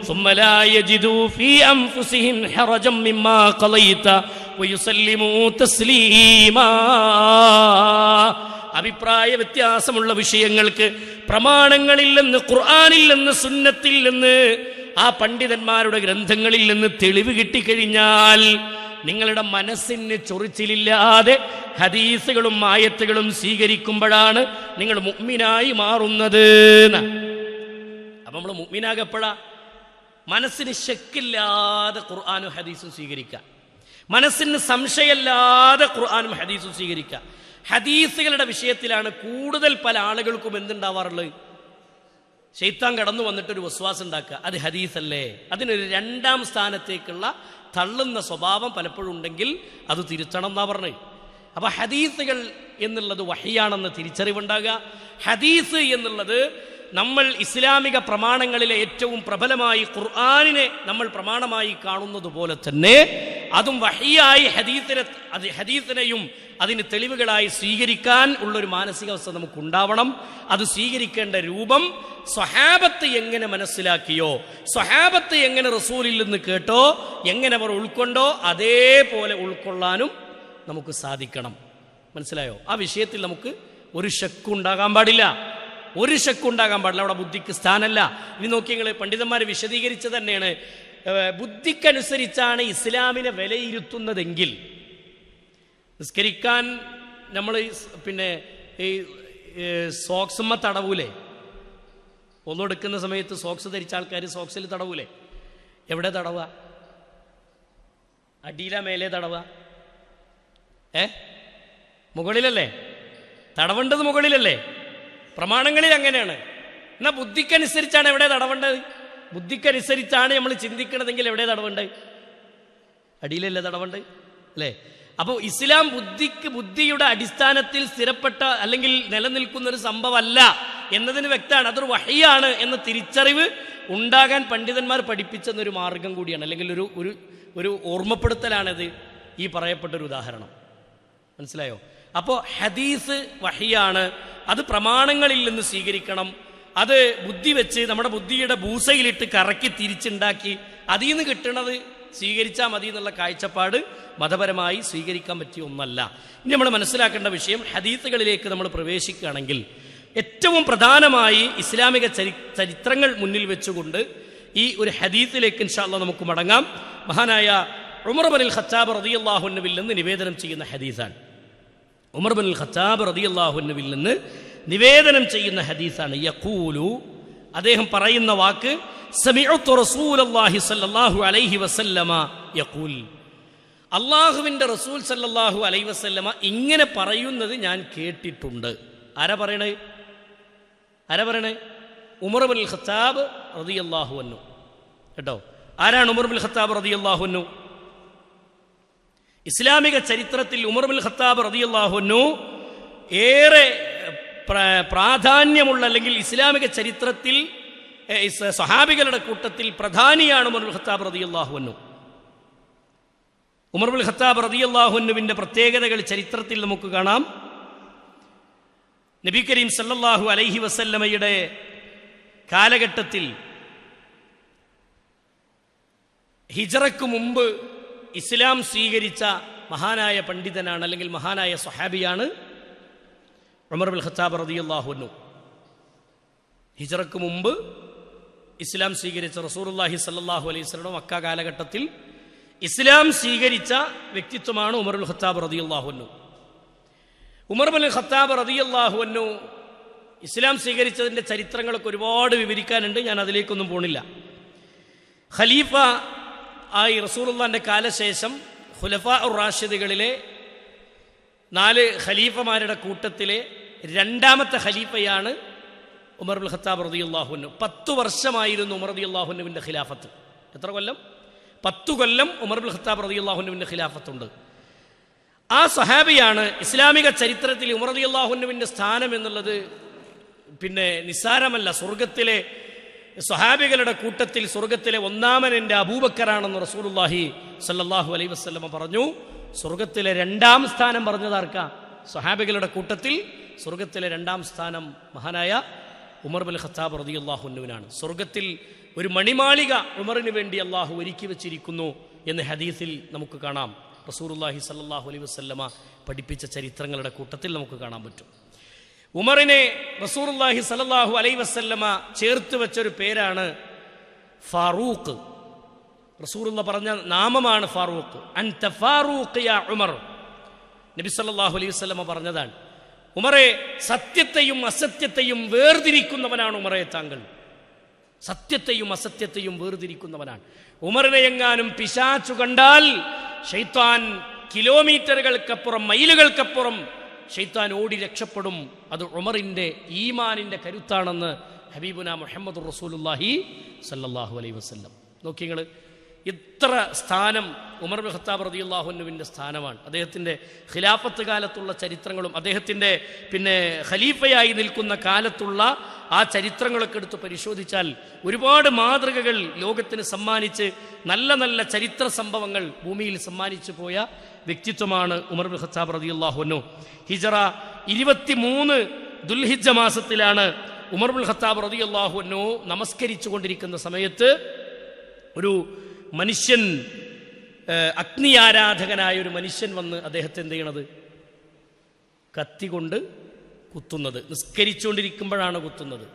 സുമ്മ ലാ യജിദൂ ഫീ അൻഫുസിഹിം ഹറജം മിമ്മാ ഖളൈത വയുസല്ലിമൂ തസ്ലീമാ. അഭിപ്രായ വ്യത്യാസമുള്ള വിഷയങ്ങൾക്ക് പ്രമാണങ്ങളിൽ നിന്ന്, ഖുർആനിൽ നിന്ന്, സുന്നത്തിൽ നിന്ന്, ആ പണ്ഡിതന്മാരുടെ ഗ്രന്ഥങ്ങളിൽ നിന്ന് തെളിവ് കിട്ടിക്കഴിഞ്ഞാൽ നിങ്ങളുടെ മനസ്സിന് ചൊറിച്ചിലില്ലാതെ ഹദീസുകളും ആയത്തുകളും സ്വീകരിക്കുമ്പോഴാണ് നിങ്ങൾ മുഅ്മിനായി മാറുന്നത്. അപ്പൊ നമ്മൾ മുഅ്മിനാകപ്പെടാ മനസ്സിന് ശക്കില്ലാതെ ഖുർആനും ഹദീസും സ്വീകരിക്കുക, മനസ്സിന് സംശയമില്ലാതെ ഖുർആനും ഹദീസും സ്വീകരിക്കുക. ഹദീസുകളുടെ വിഷയത്തിലാണ് കൂടുതൽ പല ആളുകൾക്കും എന്തുണ്ടാവാറുള്ളത്? ശൈത്താൻ കടന്നു വന്നിട്ടൊരു വസ്വാസം ഉണ്ടാക്കുക, അത് ഹദീസല്ലേ. അതിനൊരു രണ്ടാം സ്ഥാനത്തേക്കുള്ള തള്ളുന്ന സ്വഭാവം പലപ്പോഴും ഉണ്ടെങ്കിൽ അത് തിരുത്തണം എന്നാ പറഞ്ഞത്. അപ്പൊ ഹദീസുകൾ എന്നുള്ളത് വഹിയാണെന്ന് തിരിച്ചറിവുണ്ടാകുക, ഹദീസ് എന്നുള്ളത് നമ്മൾ ഇസ്ലാമിക പ്രമാണങ്ങളിലെ ഏറ്റവും പ്രബലമായി ഖുർആനിനെ നമ്മൾ പ്രമാണമായി കാണുന്നത് പോലെ തന്നെ അതും വഹിയായി ഹദീസിനെയും അതിന് തെളിവുകളായി സ്വീകരിക്കാൻ ഉള്ളൊരു മാനസികാവസ്ഥ നമുക്കുണ്ടാവണം. അത് സ്വീകരിക്കേണ്ട രൂപം സ്വഹാബത്ത് എങ്ങനെ മനസ്സിലാക്കിയോ, സ്വഹാബത്ത് എങ്ങനെ റസൂലിൽ നിന്ന് കേട്ടോ, എങ്ങനെ അവർ ഉൾക്കൊണ്ടോ അതേപോലെ ഉൾക്കൊള്ളാനും നമുക്ക് സാധിക്കണം. മനസ്സിലായോ? ആ വിഷയത്തിൽ നമുക്ക് ഒരു ശക്കുണ്ടാകാൻ പാടില്ല, ഒരു ശക്കുണ്ടാകാൻ പാടില്ല. അവിടെ ബുദ്ധിക്ക് സ്ഥാനമല്ല. ഇനി നോക്കി നിങ്ങൾ, പണ്ഡിതന്മാർ വിശദീകരിച്ചത് തന്നെയാണ്. ബുദ്ധിക്കനുസരിച്ചാണ് ഇസ്ലാമിനെ വിലയിരുത്തുന്നതെങ്കിൽ നിസ്കരിക്കാൻ നമ്മൾ ഈ സോക്സുമ്മ തടവൂലേ? ഒന്നെടുക്കുന്ന സമയത്ത് സോക്സ് ധരിച്ച ആൾക്കാർ സോക്സിൽ തടവൂലേ? എവിടെ തടവുക? അടിയില മേലെ തടവുക? മുകളിലല്ലേ തടവേണ്ടത്? മുകളിലല്ലേ? പ്രമാണങ്ങളിൽ അങ്ങനെയാണ്. എന്നാൽ ബുദ്ധിക്കനുസരിച്ചാണ് എവിടെ തടവേണ്ടത്? ബുദ്ധിക്കനുസരിച്ചാണ് നമ്മൾ ചിന്തിക്കണതെങ്കിൽ എവിടെ തടവേണ്ടത്? അടിയിലല്ലേ തടവേണ്ടത് അല്ലേ? അപ്പോൾ ഇസ്ലാം ബുദ്ധിയുടെ അടിസ്ഥാനത്തിൽ സ്ഥിരപ്പെട്ട അല്ലെങ്കിൽ നിലനിൽക്കുന്ന ഒരു സംഭവമല്ല എന്നതിന് വ്യക്തമാണ്. അതൊരു വഹിയാണ് എന്ന തിരിച്ചറിവ് ഉണ്ടാകാൻ പണ്ഡിതന്മാർ പഠിപ്പിച്ചെന്നൊരു മാർഗം കൂടിയാണ്, അല്ലെങ്കിൽ ഒരു ഓർമ്മപ്പെടുത്തലാണിത് ഈ പറയപ്പെട്ടൊരു ഉദാഹരണം. മനസ്സിലായോ? അപ്പോൾ ഹദീസ് വഹിയാണ്, അത് പ്രമാണങ്ങളിൽ നിന്ന് സ്വീകരിക്കണം. അത് ബുദ്ധി വെച്ച് നമ്മുടെ ബുദ്ധിയുടെ ബൂസയിലിട്ട് കറക്കി തിരിച്ചുണ്ടാക്കി അതിൽ നിന്ന് കിട്ടണത് സ്വീകരിച്ചാൽ മതി എന്നുള്ള കാഴ്ചപ്പാട് മതപരമായി സ്വീകരിക്കാൻ പറ്റിയ ഒന്നല്ല. ഇനി നമ്മൾ മനസ്സിലാക്കേണ്ട വിഷയം, ഹദീസുകളിലേക്ക് നമ്മൾ പ്രവേശിക്കുകയാണെങ്കിൽ ഏറ്റവും പ്രധാനമായി ഇസ്ലാമിക ചരിത്രങ്ങൾ മുന്നിൽ വെച്ചുകൊണ്ട് ഈ ഒരു ഹദീസിലേക്ക് ഇൻഷാ അല്ലാഹ് നമുക്ക് മടങ്ങാം. മഹാനായ ഉമർ ഇബ്നുൽ ഖത്താബ് റളിയല്ലാഹു അൻഹുവിൽ നിന്ന് നിവേദനം ചെയ്യുന്ന ഹദീസാണ്. ഉമർ ഇബ്നുൽ ഖത്താബ് റളിയല്ലാഹു അൻഹുവിൽ നിന്ന് നിവേദനം ചെയ്യുന്ന ഹദീസാണ്. യഖൂലു, അദ്ദേഹം പറയുന്ന വാക്ക്, സമിഅ്തു റസൂലല്ലാഹി സ്വല്ലല്ലാഹു അലൈഹി വസല്ലമ യഖൂൽ, അല്ലാഹുവിൻ്റെ റസൂൽ സല്ലല്ലാഹു അലൈഹി വസല്ലമ ഇങ്ങനെ പറയുന്നത് ഞാൻ കേട്ടിട്ടുണ്ട്. ആരാ പറയണേ? ഉമർ ഇബ്നുൽ ഖത്താബ് റളിയല്ലാഹു അൻഹു. കേട്ടോ, ആരാണ് ഉമർ ഇബ്നുൽ ഖത്താബ് റളിയല്ലാഹു അൻഹു? ഇസ്ലാമിക ചരിത്രത്തിൽ ഉമർ ഇബ്നുൽ ഖത്താബ് റളിയല്ലാഹു അൻഹു ഏറെ പ്രാധാന്യമുള്ള, അല്ലെങ്കിൽ ഇസ്ലാമിക ചരിത്രത്തിൽ സഹാബികളുടെ കൂട്ടത്തിൽ പ്രധാനിയാണ് ഉമർ ഇബ്നുൽ ഖത്താബ് റളിയല്ലാഹു അൻഹു. ഉമർ ഇബ്നുൽ ഖത്താബ് റളിയല്ലാഹു അൻഹുവിൻ്റെ പ്രത്യേകതകൾ ചരിത്രത്തിൽ നമുക്ക് കാണാം. നബി കരീം സല്ലല്ലാഹു അലൈഹി വസല്ലമയുടെ കാലഘട്ടത്തിൽ ഹിജ്റയ്ക്ക് മുമ്പ് ഇസ്ലാം സ്വീകരിച്ച മഹാനായ പണ്ഡിതനാണ്, അല്ലെങ്കിൽ മഹാനായ സ്വഹാബിയാണ് ഉമർ ഇബ്നുൽ ഖത്താബ് റളിയല്ലാഹു അൻഹു. ഹിജ്റയ്ക്ക് മുമ്പ് ഇസ്ലാം സ്വീകരിച്ച, റസൂലുള്ളാഹി സ്വല്ലല്ലാഹു അലൈഹി വസല്ലം മക്ക കാലഘട്ടത്തിൽ ഇസ്ലാം സ്വീകരിച്ച വ്യക്തിത്വമാണ് ഉമർ ഇബ്നുൽ ഖത്താബ് റളിയല്ലാഹു അൻഹു. ഉമർ ഇബ്നുൽ ഖത്താബ് റളിയല്ലാഹു അൻഹു ഇസ്ലാം സ്വീകരിച്ചതിൻ്റെ ചരിത്രങ്ങളൊക്കെ ഒരുപാട് വിവരിക്കാനുണ്ട്, ഞാൻ അതിലേക്കൊന്നും പോണില്ല. ഖലീഫ ആയി റസൂലുള്ളാഹിന്റെ കാലശേഷം ഖുലഫാ ഉർ റാഷിദുകളിലെ 4 ഖലീഫമാരുടെ കൂട്ടത്തിലെ 2ാമത്തെ ഖലീഫയാണ് ഉമർ ഇബ്നുൽ ഖത്താബ് റളിയല്ലാഹു അൻഹു. 10 വർഷമായിരുന്നു ഉമർ റളിയല്ലാഹു അൻഹുവിൻ്റെ ഖിലാഫത്ത്. എത്ര കൊല്ലം? 10 കൊല്ലം ഉമർ ഇബ്നുൽ ഖത്താബ് റളിയല്ലാഹു അൻഹുവിൻ്റെ ഖിലാഫത്തുണ്ട്. ആ സഹാബിയാണ്. ഇസ്ലാമിക ചരിത്രത്തിൽ ഉമർ റളിയല്ലാഹു അൻഹുവിൻ്റെ സ്ഥാനം എന്നുള്ളത് നിസ്സാരമല്ല. സ്വർഗത്തിലെ സ്വഹാബികളുടെ കൂട്ടത്തിൽ സ്വർഗത്തിലെ 1ാമൻ എൻ്റെ അബൂബക്കറാണെന്ന് റസൂലുള്ളാഹി സ്വല്ലല്ലാഹു അലൈഹി വസല്ലം പറഞ്ഞു. സ്വർഗത്തിലെ 2ാം സ്ഥാനം പറഞ്ഞതാർക്കാ? സ്വഹാബികളുടെ കൂട്ടത്തിൽ സ്വർഗത്തിലെ 2ാം സ്ഥാനം മഹാനായ ഉമർ ഇബ്നുൽ ഖത്താബ് റളിയല്ലാഹു അൻഹുവിനാണ്. സ്വർഗത്തിൽ ഒരു മണിമാളിക ഉമറിന് വേണ്ടി അള്ളാഹു ഒരുക്കി വെച്ചിരിക്കുന്നു എന്ന് ഹദീസിൽ നമുക്ക് കാണാം. റസൂലുള്ളാഹി സ്വല്ലല്ലാഹു അലൈഹി വസല്ലമ പഠിപ്പിച്ച ചരിത്രങ്ങളുടെ കൂട്ടത്തിൽ നമുക്ക് കാണാൻ പറ്റും. ഉമറിനെ റസൂലുള്ളാഹി സ്വല്ലല്ലാഹു അലൈഹി വസല്ലമ ചേർത്ത് വെച്ചൊരു പേരാണ് ഫാറൂഖ്. റസൂലുള്ള പറഞ്ഞ നാമമാണ് ഫാറൂഖ്. അൻത ഫാറൂഖ് യാ ഉമർ. നബി സല്ലല്ലാഹു അലൈഹി വസല്ലമ പറഞ്ഞതാണ്, ഉമറെ, സത്യത്തെയും അസത്യത്തെയും വേർതിരിക്കുന്നവനാണ് ഉമറെ താങ്കൾ. സത്യത്തെയും അസത്യത്തെയും വേർതിരിക്കുന്നവനാണ്. ഉമറിനെ എങ്ങാനും പിശാചു കണ്ടാൽ ശൈത്താൻ കിലോമീറ്ററുകൾക്കപ്പുറം, മൈലുകൾക്കപ്പുറം ശൈത്താൻ ഓടി രക്ഷപ്പെടും. അത് ഉമറിൻ്റെ ഈമാനിൻ്റെ കരുത്താണെന്ന് ഹബീബുന മുഹമ്മദുർ റസൂലുള്ളാഹി സല്ലല്ലാഹു അലൈഹി വസല്ലം. നോക്കിങ്ങൾ, ഇത്ര സ്ഥാനം ഉമർ ഇബ്നു ഖത്താബ് റളിയല്ലാഹു അൻഹുവിൻ്റെ സ്ഥാനമാണ്. അദ്ദേഹത്തിൻ്റെ ഖിലാഫത്ത് കാലത്തുള്ള ചരിത്രങ്ങളും അദ്ദേഹത്തിൻ്റെ ഖലീഫയായി നിൽക്കുന്ന കാലത്തുള്ള ആ ചരിത്രങ്ങളൊക്കെ എടുത്ത് പരിശോധിച്ചാൽ ഒരുപാട് മാതൃകകൾ ലോകത്തിന് സമ്മാനിച്ച് നല്ല നല്ല ചരിത്ര സംഭവങ്ങൾ ഭൂമിയിൽ സമ്മാനിച്ചു പോയ വ്യക്തിത്വമാണ് ഉമർ ഇബ്നു ഖത്താബ് റളിയല്ലാഹു അൻഹു. ഹിജറ 23 ദുൽഹിജ്ജ മാസത്തിലാണ് ഉമർ ഇബ്നുൽ ഖത്താബ് റളിയല്ലാഹു അൻഹു നമസ്കരിച്ചു കൊണ്ടിരിക്കുന്ന സമയത്ത് ഒരു മനുഷ്യൻ, അഗ്നി ആരാധകനായ ഒരു മനുഷ്യൻ വന്ന് അദ്ദേഹത്തെ എന്ത് ചെയ്യണത്? കത്തി കൊണ്ട് കുത്തുന്നത്. നിസ്കരിച്ചുകൊണ്ടിരിക്കുമ്പോഴാണ് കുത്തുന്നത്.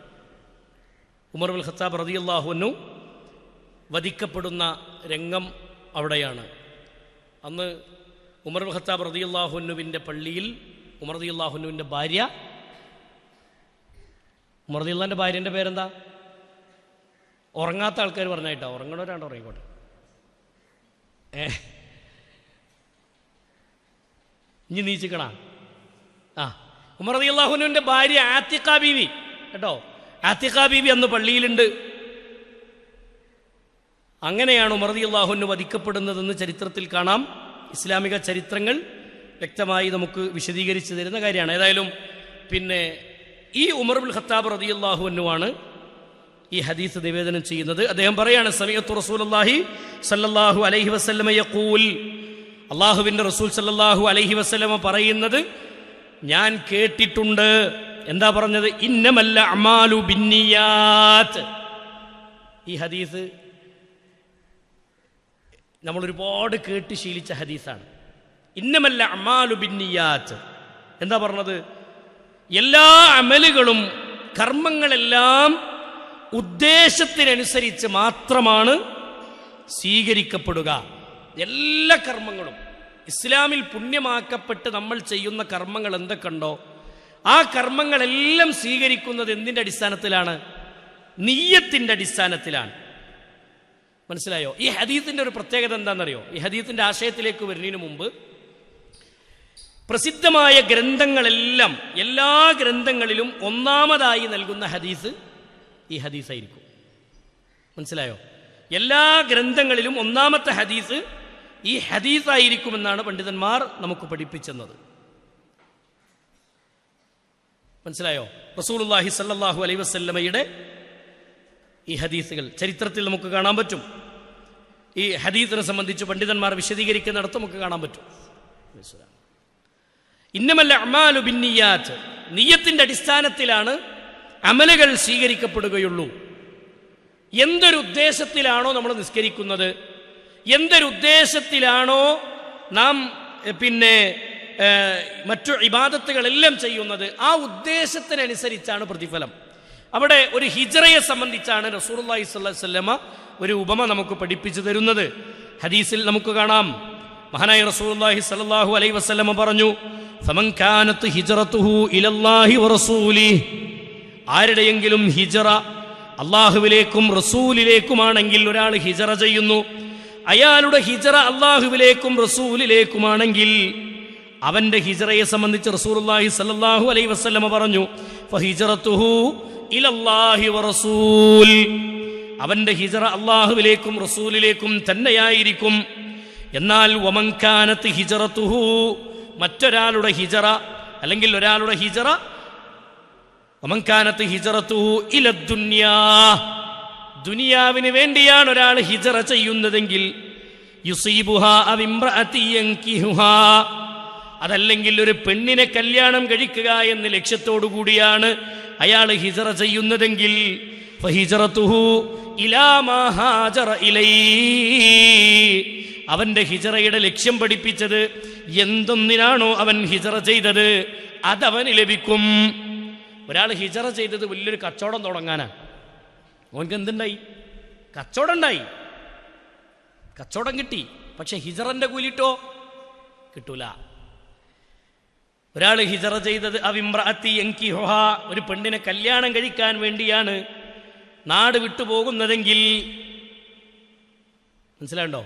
ഉമർ ഇബ്നുൽ ഖത്താബ് റളിയല്ലാഹു അൻഹു വധിക്കപ്പെടുന്ന രംഗം അവിടെയാണ്. അന്ന് ഉമർ ഇബ്നുൽ ഖത്താബ് റളിയല്ലാഹു അൻഹുവിൻ്റെ പള്ളിയിൽ ഉമർ റളിയല്ലാഹു അൻഹുവിൻ്റെ ഭാര്യ, ഉമർ റളിയല്ലാഹുവിൻ്റെ ഭാര്യൻ്റെ പേരെന്താ? ഉറങ്ങാത്ത ആൾക്കാർ പറഞ്ഞായിട്ടാ, ഉറങ്ങണവരാണ്ട് ഉറങ്ങിക്കോട്ടെ. ഇനി നീച്ചിക്കണ. ഉമർ റളിയല്ലാഹു അൻഹുവിൻ്റെ ഭാര്യ ആത്തിഖ ബീവി കേട്ടോ. ആത്തിഖ ബീവി അന്ന് പള്ളിയിലുണ്ട്. അങ്ങനെയാണ് ഉമർ റളിയല്ലാഹു അൻഹു വധിക്കപ്പെടുന്നതെന്ന് ചരിത്രത്തിൽ കാണാം. ഇസ്ലാമിക ചരിത്രങ്ങൾ വ്യക്തമായി നമുക്ക് വിശദീകരിച്ചു തരുന്ന കാര്യമാണ്. ഏതായാലും ഈ ഉമർ ഇബ്നുൽ ഖത്താബ് റളിയല്ലാഹു അൻഹുവാണ് ഈ ഹദീസ് നിവേദനം ചെയ്യുന്നത്. അദ്ദേഹം പറയാണ്, സമീഅത്തു റസൂലുള്ളാഹി സ്വല്ലല്ലാഹു അലൈഹി വസല്ലമ യഖൂൽ, അല്ലാഹുവിൻ്റെ റസൂൽ സ്വല്ലല്ലാഹു അലൈഹി വസല്ലമ പറയുന്നത് ഞാൻ കേട്ടിട്ടുണ്ട്. എന്താ പറഞ്ഞത്? ഇന്നമൽ അഅ്മാലു ബിന്നിയാത്ത്. ഈ ഹദീസ് നമ്മൾ ഒരുപാട് കേട്ട് ശീലിച്ച ഹദീസാണ്. ഇന്നമൽ അഅ്മാലു ബിന്നിയാത്ത്. എന്താ പറഞ്ഞത്? എല്ലാ അമലുകളും, കർമ്മങ്ങളെല്ലാം ഉദ്ദേശത്തിനനുസരിച്ച് മാത്രമാണ് സ്വീകരിക്കപ്പെടുക. എല്ലാ കർമ്മങ്ങളും ഇസ്ലാമിൽ പുണ്യമാക്കപ്പെട്ട് നമ്മൾ ചെയ്യുന്ന കർമ്മങ്ങൾ എന്തൊക്കെയുണ്ടോ ആ കർമ്മങ്ങളെല്ലാം സ്വീകരിക്കുന്നത് എന്തിൻ്റെ അടിസ്ഥാനത്തിലാണ്? നിയ്യത്തിൻ്റെ അടിസ്ഥാനത്തിലാണ്. മനസ്സിലായോ? ഈ ഹദീസിൻ്റെ ഒരു പ്രത്യേകത എന്താണെന്നറിയോ? ഈ ഹദീസിൻ്റെ ആശയത്തിലേക്ക് വരുന്നതിന് മുമ്പ് പ്രസിദ്ധമായ ഗ്രന്ഥങ്ങളെല്ലാം, എല്ലാ ഗ്രന്ഥങ്ങളിലും ഒന്നാമതായി നൽകുന്ന ഹദീസ് ഈ ഹദീസായിരിക്കും. മനസ്സിലായോ? എല്ലാ ഗ്രന്ഥങ്ങളിലും ഒന്നാമത്തെ ഹദീസ് ഈ ഹദീസായിരിക്കുമെന്നാണ് പണ്ഡിതന്മാർ നമുക്ക് പഠിപ്പിച്ചെന്നത്. മനസ്സിലായോ? റസൂലുള്ളാഹി സ്വല്ലല്ലാഹു അലൈഹി വസല്ലമയുടെ ഈ ഹദീസുകൾ ചരിത്രത്തിൽ നമുക്ക് കാണാൻ പറ്റും. ഈ ഹദീസിനെ സംബന്ധിച്ച് പണ്ഡിതന്മാർ വിശദീകരിക്കുന്നിടത്ത് നമുക്ക് കാണാൻ പറ്റും. ഇന്നമൽ അഅ്മാലു ബിന്നിയാത്ത്. നിയ്യത്തിന്റെ അടിസ്ഥാനത്തിലാണ് അമലുകൾ സ്വീകരിക്കപ്പെടുകയുള്ളൂ. എന്തൊരു ഉദ്ദേശത്തിലാണോ നമ്മൾ നിസ്കരിക്കുന്നത്, എന്തൊരു ഉദ്ദേശത്തിലാണോ നാം മറ്റു ഇബാദത്തുകളെല്ലാം ചെയ്യുന്നത്, ആ ഉദ്ദേശത്തിനനുസരിച്ചാണ് പ്രതിഫലം. അവിടെ ഒരു ഹിജ്റയെ സംബന്ധിച്ചാണ് റസൂലുള്ളാഹി സ്വല്ലല്ലാഹു അലൈഹി വസല്ലമ ഒരു ഉപമ നമുക്ക് പഠിപ്പിച്ചു തരുന്നത്. ഹദീസിൽ നമുക്ക് കാണാം, മഹാനായ റസൂലുള്ളാഹി സ്വല്ലല്ലാഹു അലൈഹി വസല്ലമ പറഞ്ഞു, ഫമൻ കാനത് ഹിജ്റതുഹു ഇലല്ലാഹി വറസൂലിഹി. ആരുടെയെങ്കിലും ഹിജ്റ അല്ലാഹുവിലേക്കും റസൂലിലേക്കുമാണെങ്കിൽ, ഒരാൾ ഹിജ്റ ചെയ്യുന്നു, അയാളുടെ ഹിജ്റ അല്ലാഹുവിലേക്കും റസൂലിലേക്കുമാണെങ്കിൽ അവന്റെ ഹിജ്റയെ സംബന്ധിച്ച് റസൂലുള്ളാഹി സ്വല്ലല്ലാഹു അലൈഹി വസല്ലമ പറഞ്ഞു, ഫഹിജ്റതുഹു ഇലല്ലാഹി വറസൂൽ. അവന്റെ ഹിജ്റ അല്ലാഹുവിലേക്കും റസൂലിലേക്കും തന്നെയായിരിക്കും. എന്നാൽ വമൻ കാനത് ഹിജ്റതുഹു, മറ്റൊരാളുടെ ഹിജ്റ അല്ലെങ്കിൽ ഒരാളുടെ ഹിജ്റ, വമൻ കാനത് ഹിജ്റതുഹു ഇലദ്ദുനിയാ, ദുനിയാവിന് വേണ്ടിയാണ് ഒരാൾ ഹിജ്റ ചെയ്യുന്നതെങ്കിൽ, യുസീബുഹാ അവ ഇംറഅതി യൻകിഹുഹാ, അതല്ലെങ്കിൽ ഒരു പെണ്ണിനെ കല്യാണം കഴിക്കുക എന്ന ലക്ഷ്യത്തോടു കൂടിയാണ് അയാൾ ഹിജ്റ ചെയ്യുന്നതെങ്കിൽ, ഫഹിജ്റതുഹു ഇലാ മാ ഹാജറ ഇലൈഹി, അവന്റെ ഹിജ്റയുടെ ലക്ഷ്യം പഠിപ്പിച്ചത് എന്തൊന്നിനാണോ അവൻ ഹിജ്റ ചെയ്തത് അതവന് ലഭിക്കും. ഒരാൾ ഹിജ്റ ചെയ്തത് വലിയൊരു കച്ചവടം തുടങ്ങാനാണ്. ഓനക്ക് എന്തുണ്ടായി? കച്ചവടം ഉണ്ടായി, കച്ചവടം കിട്ടി. പക്ഷെ ഹിജ്റന്റെ കൂലിട്ടോ കിട്ടൂല. ഒരാൾ ഹിജ്റ ചെയ്തത് അവിംറഅതി യൻകിഹുഹാ, ഒരു പെണ്ണിനെ കല്യാണം കഴിക്കാൻ വേണ്ടിയാണ് നാട് വിട്ടുപോകുന്നതെങ്കിൽ, മനസ്സിലാണ്ടോ?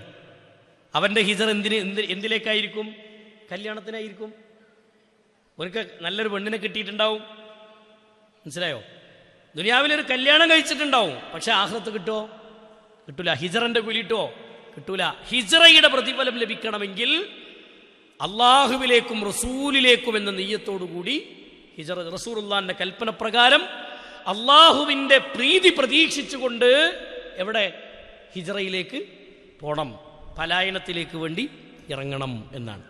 അവന്റെ ഹിജ്റ എന്തിലേക്കായിരിക്കും? കല്യാണത്തിനായിരിക്കും. അവർക്ക് നല്ലൊരു പെണ്ണിനെ കിട്ടിയിട്ടുണ്ടാവും. മനസ്സിലായോ? ദുനിയാവിലൊരു കല്യാണം കഴിച്ചിട്ടുണ്ടാവും, പക്ഷെ ആഖിറത്ത് കിട്ടുമോ? കിട്ടൂല. ഹിജ്റന്റെ കൂലി കിട്ടുമോ? കിട്ടൂല. ഹിജ്റയുടെ പ്രതിഫലം ലഭിക്കണമെങ്കിൽ അള്ളാഹുവിലേക്കും റസൂലിലേക്കും എന്ന നിയ്യത്തോടുകൂടി ഹിജ്റ, റസൂലുള്ളാഹിന്റെ കൽപ്പന പ്രകാരം അള്ളാഹുവിൻ്റെ പ്രീതി പ്രതീക്ഷിച്ചുകൊണ്ട് എവിടെ ഹിജ്റയിലേക്ക് പോണം, പലായനത്തിലേക്ക് വേണ്ടി ഇറങ്ങണം എന്നാണ്.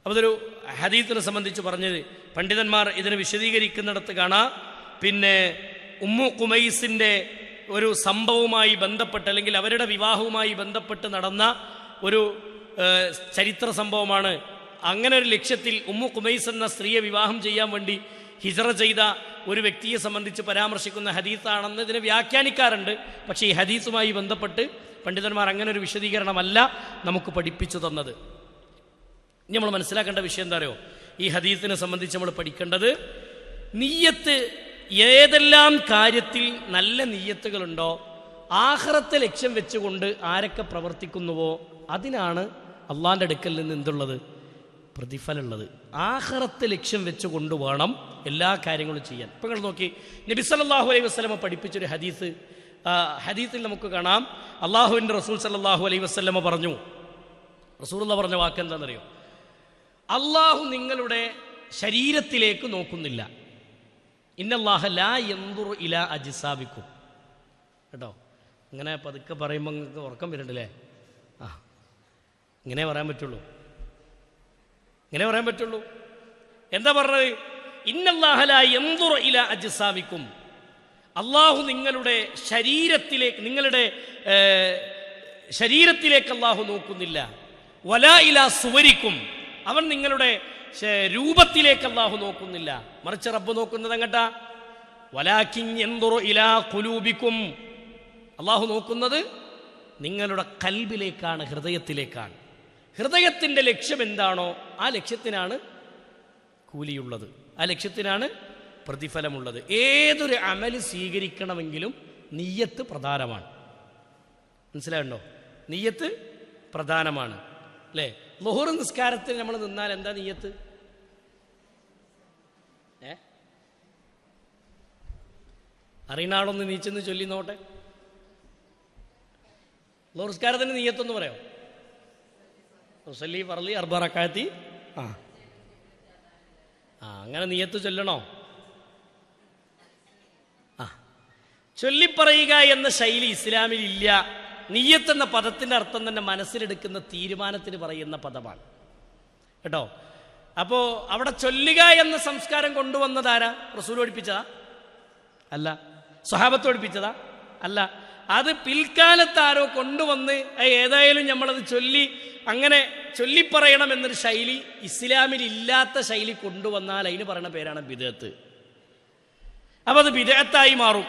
അപ്പോൾ ഇതൊരു ഹദീസിനെ സംബന്ധിച്ച് പറഞ്ഞത് പണ്ഡിതന്മാർ ഇതിനെ വിശദീകരിക്കുന്നിടത്ത് കാണാം. പിന്നെ ഉമ്മു ഖുമൈസിൻ്റെ ഒരു സംഭവവുമായി ബന്ധപ്പെട്ട് അല്ലെങ്കിൽ അവരുടെ വിവാഹവുമായി ബന്ധപ്പെട്ട് നടന്ന ഒരു ചരിത്ര സംഭവമാണ്. അങ്ങനെ ഒരു ലക്ഷ്യത്തിൽ ഉമ്മു ഖുമൈസ് എന്ന സ്ത്രീയെ വിവാഹം ചെയ്യാൻ വേണ്ടി ഹിജ്റ ചെയ്ത ഒരു വ്യക്തിയെ സംബന്ധിച്ച് പരാമർശിക്കുന്ന ഹദീസാണെന്ന് ഇതിനെ വ്യാഖ്യാനിക്കാറുണ്ട്. പക്ഷേ ഈ ഹദീസുമായി ബന്ധപ്പെട്ട് പണ്ഡിതന്മാർ അങ്ങനെ ഒരു വിശദീകരണമല്ല നമുക്ക് പഠിപ്പിച്ചു തന്നത്. ഇനി നമ്മൾ മനസ്സിലാക്കേണ്ട വിഷയം എന്താ അറിയോ? ഈ ഹദീസിനെ സംബന്ധിച്ച് നമ്മൾ പഠിക്കേണ്ടത്, നിയ്യത്ത് ഏതെല്ലാം കാര്യത്തിൽ നല്ല നിയ്യത്തുകളുണ്ടോ ആഖിറത്തെ ലക്ഷ്യം വെച്ചുകൊണ്ട് ആരൊക്കെ പ്രവർത്തിക്കുന്നുവോ അതിനാണ് അള്ളാഹിൻ്റെ അടുക്കൽ നിന്ന് എന്തുള്ളത്, പ്രതിഫലമുള്ളത്. ആഖിറത്തെ ലക്ഷ്യം വെച്ചുകൊണ്ട് വേണം എല്ലാ കാര്യങ്ങളും ചെയ്യാൻ. ഇപ്പം നിങ്ങൾ നോക്കി, നബി സല്ലല്ലാഹു അലൈഹി വസല്ലമ പഠിപ്പിച്ചൊരു ഹദീസ്, ഹദീസിൽ നമുക്ക് കാണാം അള്ളാഹുവിൻ്റെ റസൂൽ സല്ലല്ലാഹു അലൈഹി വസല്ലമ പറഞ്ഞു, റസൂലുള്ളാഹി പറഞ്ഞ വാക്ക് എന്താണെന്നറിയോ? അള്ളാഹു നിങ്ങളുടെ ശരീരത്തിലേക്ക് നോക്കുന്നില്ല. ഇന്നല്ലാഹ ലാ യൻദുറു ഇലാ അജ്സാബിക്കും. കേട്ടോ, ഇങ്ങനെ പതുക്കെ പറയുമ്പോൾ നിങ്ങൾക്ക് ഉറക്കം വരുന്നുണ്ടല്ലേ? ഇങ്ങനെ പറയാൻ പറ്റുള്ളൂ, ഇങ്ങനെ പറയാൻ പറ്റുള്ളൂ. എന്താ പറഞ്ഞത്? ഇന്നല്ലാഹ ലാ യൻദുറു ഇലാ അജ്സാബിക്കും. അള്ളാഹു നിങ്ങളുടെ ശരീരത്തിലേക്ക് അള്ളാഹു നോക്കുന്നില്ല. വലാ ഇലാ സുവരിക്കും, അവൻ നിങ്ങളുടെ രൂപത്തിലേക്ക് അള്ളാഹു നോക്കുന്നില്ല. മറിച്ച് റബ്ബ് നോക്കുന്നത് എങ്ങട്ടാ? വലാകിൻ യൻദുറു ഇലാ ഖുലൂബിക്കും, അള്ളാഹു നോക്കുന്നത് നിങ്ങളുടെ കൽബിലേക്കാണ്, ഹൃദയത്തിലേക്കാണ്. ഹൃദയത്തിൻ്റെ ലക്ഷ്യം എന്താണോ ആ ലക്ഷ്യത്തിനാണ് കൂലിയുള്ളത്, ആ ലക്ഷ്യത്തിനാണ് പ്രതിഫലമുള്ളത്. ഏതൊരു അമല് സ്വീകരിക്കണമെങ്കിലും നിയ്യത്ത് പ്രധാനമാണ്. മനസ്സിലാവുണ്ടോ? നിയ്യത്ത് പ്രധാനമാണ് അല്ലേ? ളുഹുർ നിസ്കാരത്തിൽ നമ്മൾ നിന്നാൽ എന്താ നിയ്യത്ത്? അറിയുന്ന ആളൊന്ന് നീച്ചെന്ന് ചൊല്ലി നോട്ടെ. ളുഹുർ നിസ്കാരത്തിന് നിയ്യത്തൊന്ന് പറയാം. മുസല്ലി ഫർളി അർബ റക്അത്തി. അങ്ങനെ നിയ്യത്ത് ചൊല്ലണോ? ചൊല്ലിപ്പറയുക എന്ന ശൈലി ഇസ്ലാമിൽ ഇല്ല. നിയ്യത്ത് എന്ന പദത്തിൻ്റെ അർത്ഥം തന്നെ മനസ്സിലെടുക്കുന്ന തീരുമാനത്തിന് പറയുന്ന പദമാണ് കേട്ടോ. അപ്പോൾ അവിടെ ചൊല്ലുക എന്ന സംസ്കാരം കൊണ്ടുവന്നതാരാ? റസൂൽ പഠിപ്പിച്ചതാ? അല്ല. സ്വഹാബത്ത് പഠിപ്പിച്ചതാ? അല്ല. അത് പിൽക്കാലത്ത് ആരോ കൊണ്ടുവന്ന് ഏതായാലും നമ്മളത് അങ്ങനെ ചൊല്ലിപ്പറയണം എന്നൊരു ശൈലി ഇസ്ലാമിൽ ഇല്ലാത്ത ശൈലി കൊണ്ടുവന്നാൽ അതിന് പറയുന്ന പേരാണ് ബിദ്അത്ത്. അപ്പം അത് ബിദ്അത്തായി മാറും.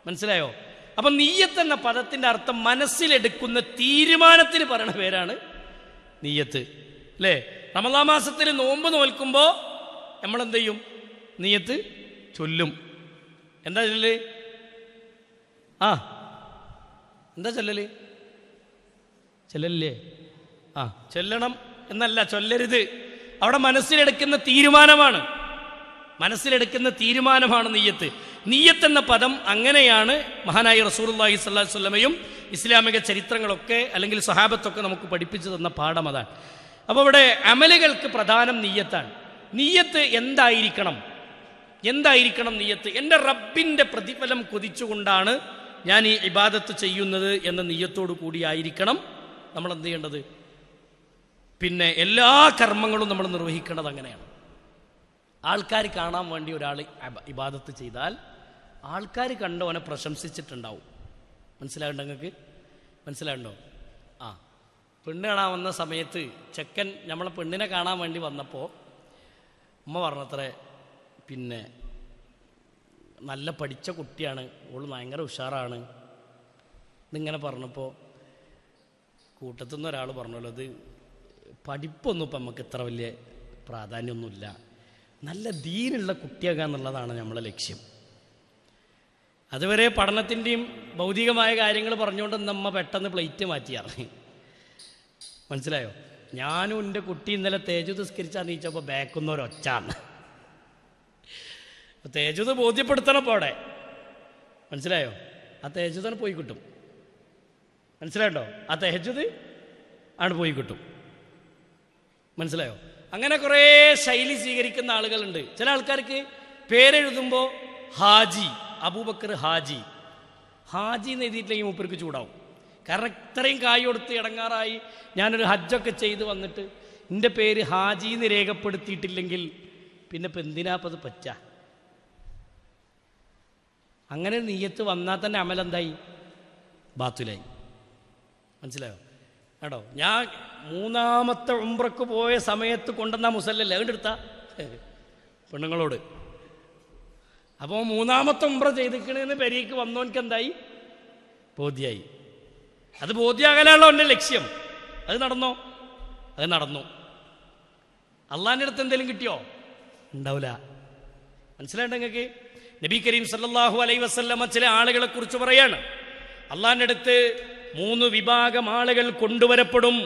മനസ്സിലായോ? അപ്പം നിയ്യത്ത് എന്ന പദത്തിൻ്റെ അർത്ഥം മനസ്സിലെടുക്കുന്ന തീരുമാനത്തിന് പറയുന്ന പേരാണ് നിയ്യത്ത് അല്ലേ? റമളാൻ മാസത്തിൽ നോമ്പ് നോൽക്കുമ്പോൾ നമ്മളെന്ത് ചെയ്യും? നിയ്യത്ത് ചൊല്ലും. എന്താ ചൊല്ലല്? എന്താ ചൊല്ലല്? ചൊല്ലല്ലേ? ചൊല്ലണം എന്നല്ല, ചൊല്ലരുത്. അവിടെ മനസ്സിലെടുക്കുന്ന തീരുമാനമാണ്, മനസ്സിലെടുക്കുന്ന തീരുമാനമാണ് നിയ്യത്ത്. നിയ്യത്ത് എന്ന പദം അങ്ങനെയാണ് മഹാനായ റസൂലുള്ളാഹി സ്വല്ലല്ലാഹു അലൈഹി വസല്ലമയും ഇസ്ലാമിക ചരിത്രങ്ങളൊക്കെ അല്ലെങ്കിൽ സ്വഹാബത്തൊക്കെ നമുക്ക് പഠിപ്പിച്ചു തന്ന പാഠം അതാണ്. അപ്പോൾ ഇവിടെ അമലുകൾക്ക് പ്രധാനം നിയ്യത്താണ്. നിയ്യത്ത് എന്തായിരിക്കണം? നിയ്യത്ത് എൻ്റെ റബ്ബിൻ്റെ പ്രതിഫലം കൊതിച്ചുകൊണ്ടാണ് ഞാൻ ഈ ഇബാദത്ത് ചെയ്യുന്നത് എന്ന നിയ്യത്തോടു കൂടിയായിരിക്കണം നമ്മൾ എന്ത് ചെയ്യേണ്ടത്? പിന്നെ എല്ലാ കർമ്മങ്ങളും നമ്മൾ നിർവഹിക്കേണ്ടത് അങ്ങനെയാണ്. ആൾക്കാർ കാണാൻ വേണ്ടി ഒരാൾ ഇബാദത്ത് ചെയ്താൽ ആൾക്കാർ കണ്ടവനെ പ്രശംസിച്ചിട്ടുണ്ടാവും. മനസ്സിലാകണ്ടോ? നിങ്ങൾക്ക് മനസ്സിലാകണ്ടോ? പെണ്ണ് കാണാൻ വന്ന സമയത്ത് ചെക്കൻ നമ്മളെ പെണ്ണിനെ കാണാൻ വേണ്ടി വന്നപ്പോൾ ഉമ്മ പറഞ്ഞത്രേ, പിന്നെ നല്ല പഠിച്ച കുട്ടിയാണ്, ഓള് ഭയങ്കര ഉഷാറാണ് എന്നിങ്ങനെ പറഞ്ഞപ്പോൾ കൂട്ടത്തു നിന്ന് ഒരാൾ പറഞ്ഞല്ലോ, അത് പഠിപ്പൊന്നും ഇപ്പം നമുക്ക് ഇത്ര വലിയ പ്രാധാന്യമൊന്നുമില്ല, നല്ല ദീനുള്ള കുട്ടിയാകുക എന്നുള്ളതാണ് നമ്മളെ ലക്ഷ്യം. അതുവരെ പഠനത്തിൻ്റെയും ഭൗതികമായ കാര്യങ്ങൾ പറഞ്ഞുകൊണ്ട് നമ്മ പെട്ടെന്ന് പ്ലേറ്റ് മാറ്റിയാറ്. മനസ്സിലായോ? ഞാനും എൻ്റെ കുട്ടി ഇന്നലെ തേജുദ് നിസ്കരിച്ചാൽ നീച്ചപ്പോൾ ബാക്കുന്നൊരൊച്ചാണ്. തേജുദ് ബോധ്യപ്പെടുത്തണം ഇപ്പോൾ അവിടെ. മനസ്സിലായോ? ആ തേജുദാണ് പോയി കിട്ടും. മനസ്സിലായോ? ആ തഹജ്ജുദ് ആണ് പോയി കിട്ടും. മനസ്സിലായോ? അങ്ങനെ കുറേ ശൈലി സ്വീകരിക്കുന്ന ആളുകളുണ്ട്. ചില ആൾക്കാർക്ക് പേരെഴുതുമ്പോൾ ഹാജി, അബൂബക്കർ ഹാജി, ഹാജി എന്ന് എഴുതിയിട്ടില്ലെങ്കിൽ മൂപ്പർക്ക് ചൂടാവും. കാരണം ഇത്രയും കായ് കൊടുത്ത് ഇടങ്ങാറായി ഞാനൊരു ഹജ്ജൊക്കെ ചെയ്ത് വന്നിട്ട് എൻ്റെ പേര് ഹാജി എന്ന് രേഖപ്പെടുത്തിയിട്ടില്ലെങ്കിൽ പിന്നെ ഇപ്പം എന്തിനാപ്പം അത് പറ്റുക? അങ്ങനെ നീയത്ത് വന്നാൽ തന്നെ അമലെന്തായി? ബാത്തുലായി. മനസ്സിലായോ കേട്ടോ? ഞാൻ 3ാമത്തെ ഉംറക്ക് പോയ സമയത്ത് കൊണ്ടുവന്ന മുസല്ലല്ലേ അതുകൊണ്ടെടുത്ത പെണ്ണുങ്ങളോട്. അപ്പോൾ 3ാമത്തെ ഉംറ ചെയ്തിക്കണെന്ന് പെരീക്ക് വന്നോൻക്ക് എന്തായി? ബോധ്യായി. അത് ബോധ്യാകലാണല്ലോ എൻ്റെ ലക്ഷ്യം. അത് നടന്നോ? അത് നടന്നു. അള്ളാഹിൻ്റെ അടുത്ത് എന്തെങ്കിലും കിട്ടിയോ? ഉണ്ടാവില്ല. മനസ്സിലായിട്ട് നിങ്ങൾക്ക്? നബി കരീം സല്ലല്ലാഹു അലൈഹി വസല്ലമ ചില ആളുകളെ കുറിച്ച് പറയാണ്, അള്ളാഹിൻ്റെ അടുത്ത് 3 വിഭാഗം ആളുകൾ കൊണ്ടുവരപ്പെടും.